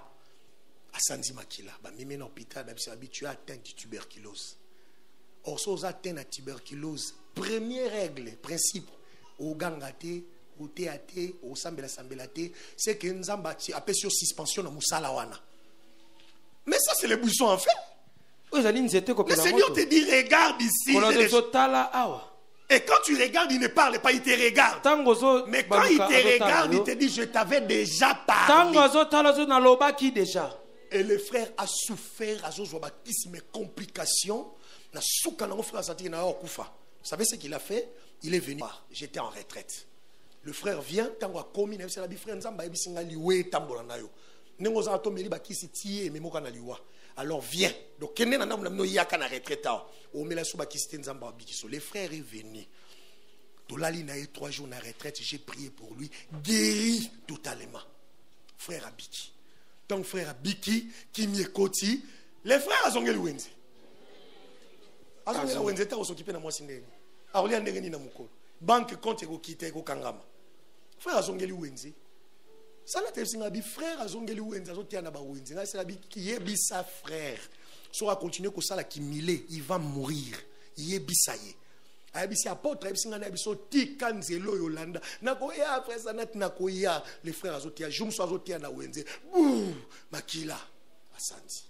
Asanzi makila. Ba mimi na hôpital ba bisi habitué atteint de tuberculose. Or so atteint na tuberculose. Première règle, principe au gangate, au théâté, au sambela-sambelate, c'est que Nzamba appelle sur suspension na musala wana. Mais ça c'est les bouissons en fait. Le Seigneur te dit regarde ici. Et quand tu regardes, il ne parle pas, il te regarde. Mais quand il te regarde, il te dit je t'avais déjà parlé. Et le frère a souffert à mes complications. Vous savez ce qu'il a fait? Il est venu. J'étais en retraite. Le frère vient, alors viens. Donc le frère est venu. Tolali na 3 jours na retraite, j'ai prié pour lui, guéri totalement. Frère Abiki. Donc frère Abiki qui m'écoute, les frères azongeli wenze. Azongeli wenze ta osokipe na mwasi ndenge. Aolia ndenge ni na mukolo. Banque compte ko kite ko kangama. Frère azongeli wenze. Ça n'a pas été frère azongeli wenze azotia na ba wenze. Na c'est la bi qui yebisa frère. So a continuer ko sala ki milé, il va mourir. Yebisa ye. Ayebisi apôtre ayebisi ngana biso tika nzelo yolanda. Nako ya après ça nat nako ya les frères azotia jumso azotia na wenze. Bouh makila asanti.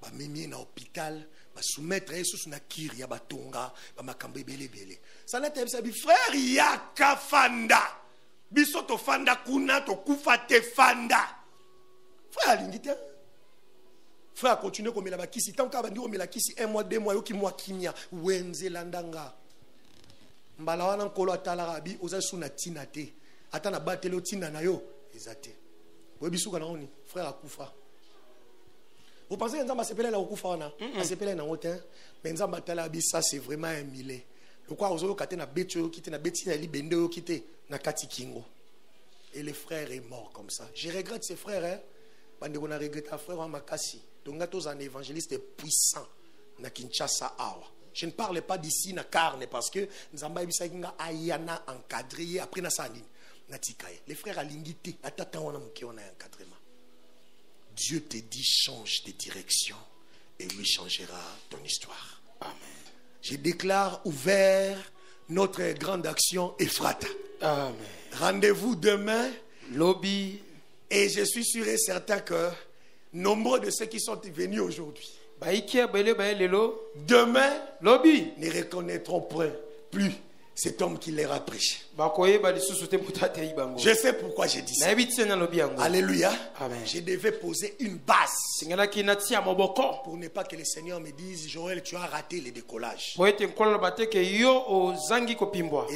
Ba mimi na hôpital ba soumettre yesu na kiri ya batonga ba makambe belebele. Ça n'a pas été frère yaka fanda. Biso to fanda kuna to kufa te fanda. Frère lingite. Frère continue comme la bakisi tant ka bandi comme la kisi 1 mois 2 mois yo ki mois kimia wenze landanga. Mbala wana nkolo atala bi oza suna tina te. Ata na batelo tina na yo ezate. Bo bisuka na oni frère akufa. Vous pensez que Nzamba s'appelle la okufa wana? S'appelle na hotel mais Nzamba tala bi ça c'est vraiment un milé. Le quoi ozolo kate na beto yo kite na beti na libende yo kite na kati kingo. Et le frère est mort comme ça. Je regrette ses frères hein. Bande on a regretté un frère en makasi. Donc tous un évangéliste puissant na Kinshasa awa. Je ne parle pas d'ici na carne parce que Nzamba ibisa kinga ayana encadré après na sanine na tikaye. Les frères alingité atata wana muki on a encadrement. Dieu te dit change de direction et lui changera ton histoire. Amen. Je déclare ouvert notre grande action Ephrata. Amen. Rendez-vous demain. Lobby. Et je suis sûr et certain que nombreux de ceux qui sont venus aujourd'hui, demain, Lobby, ne reconnaîtront plus cet homme qui leur a prêché. Je sais pourquoi j'ai dit ça. Alléluia. Amen. Je devais poser une base pour ne pas que le Seigneur me dise Joël, tu as raté le décollage. Et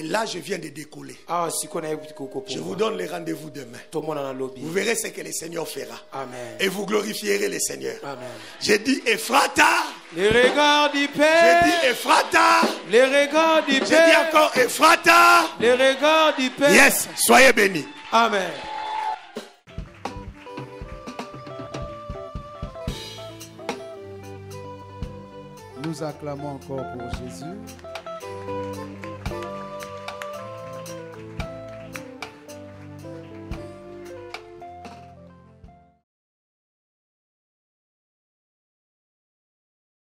là, je viens de décoller. Je vous donne le rendez-vous demain. Vous verrez ce que le Seigneur fera. Amen. Et vous glorifierez le Seigneur. Amen. J'ai dit Ephrata. Les regards du Père. J'ai dit Ephrata. Les regards du Père. J'ai dit encore Ephrata. Les regards du Père. Yes, soyez bénis. Amen. Nous acclamons encore pour Jésus.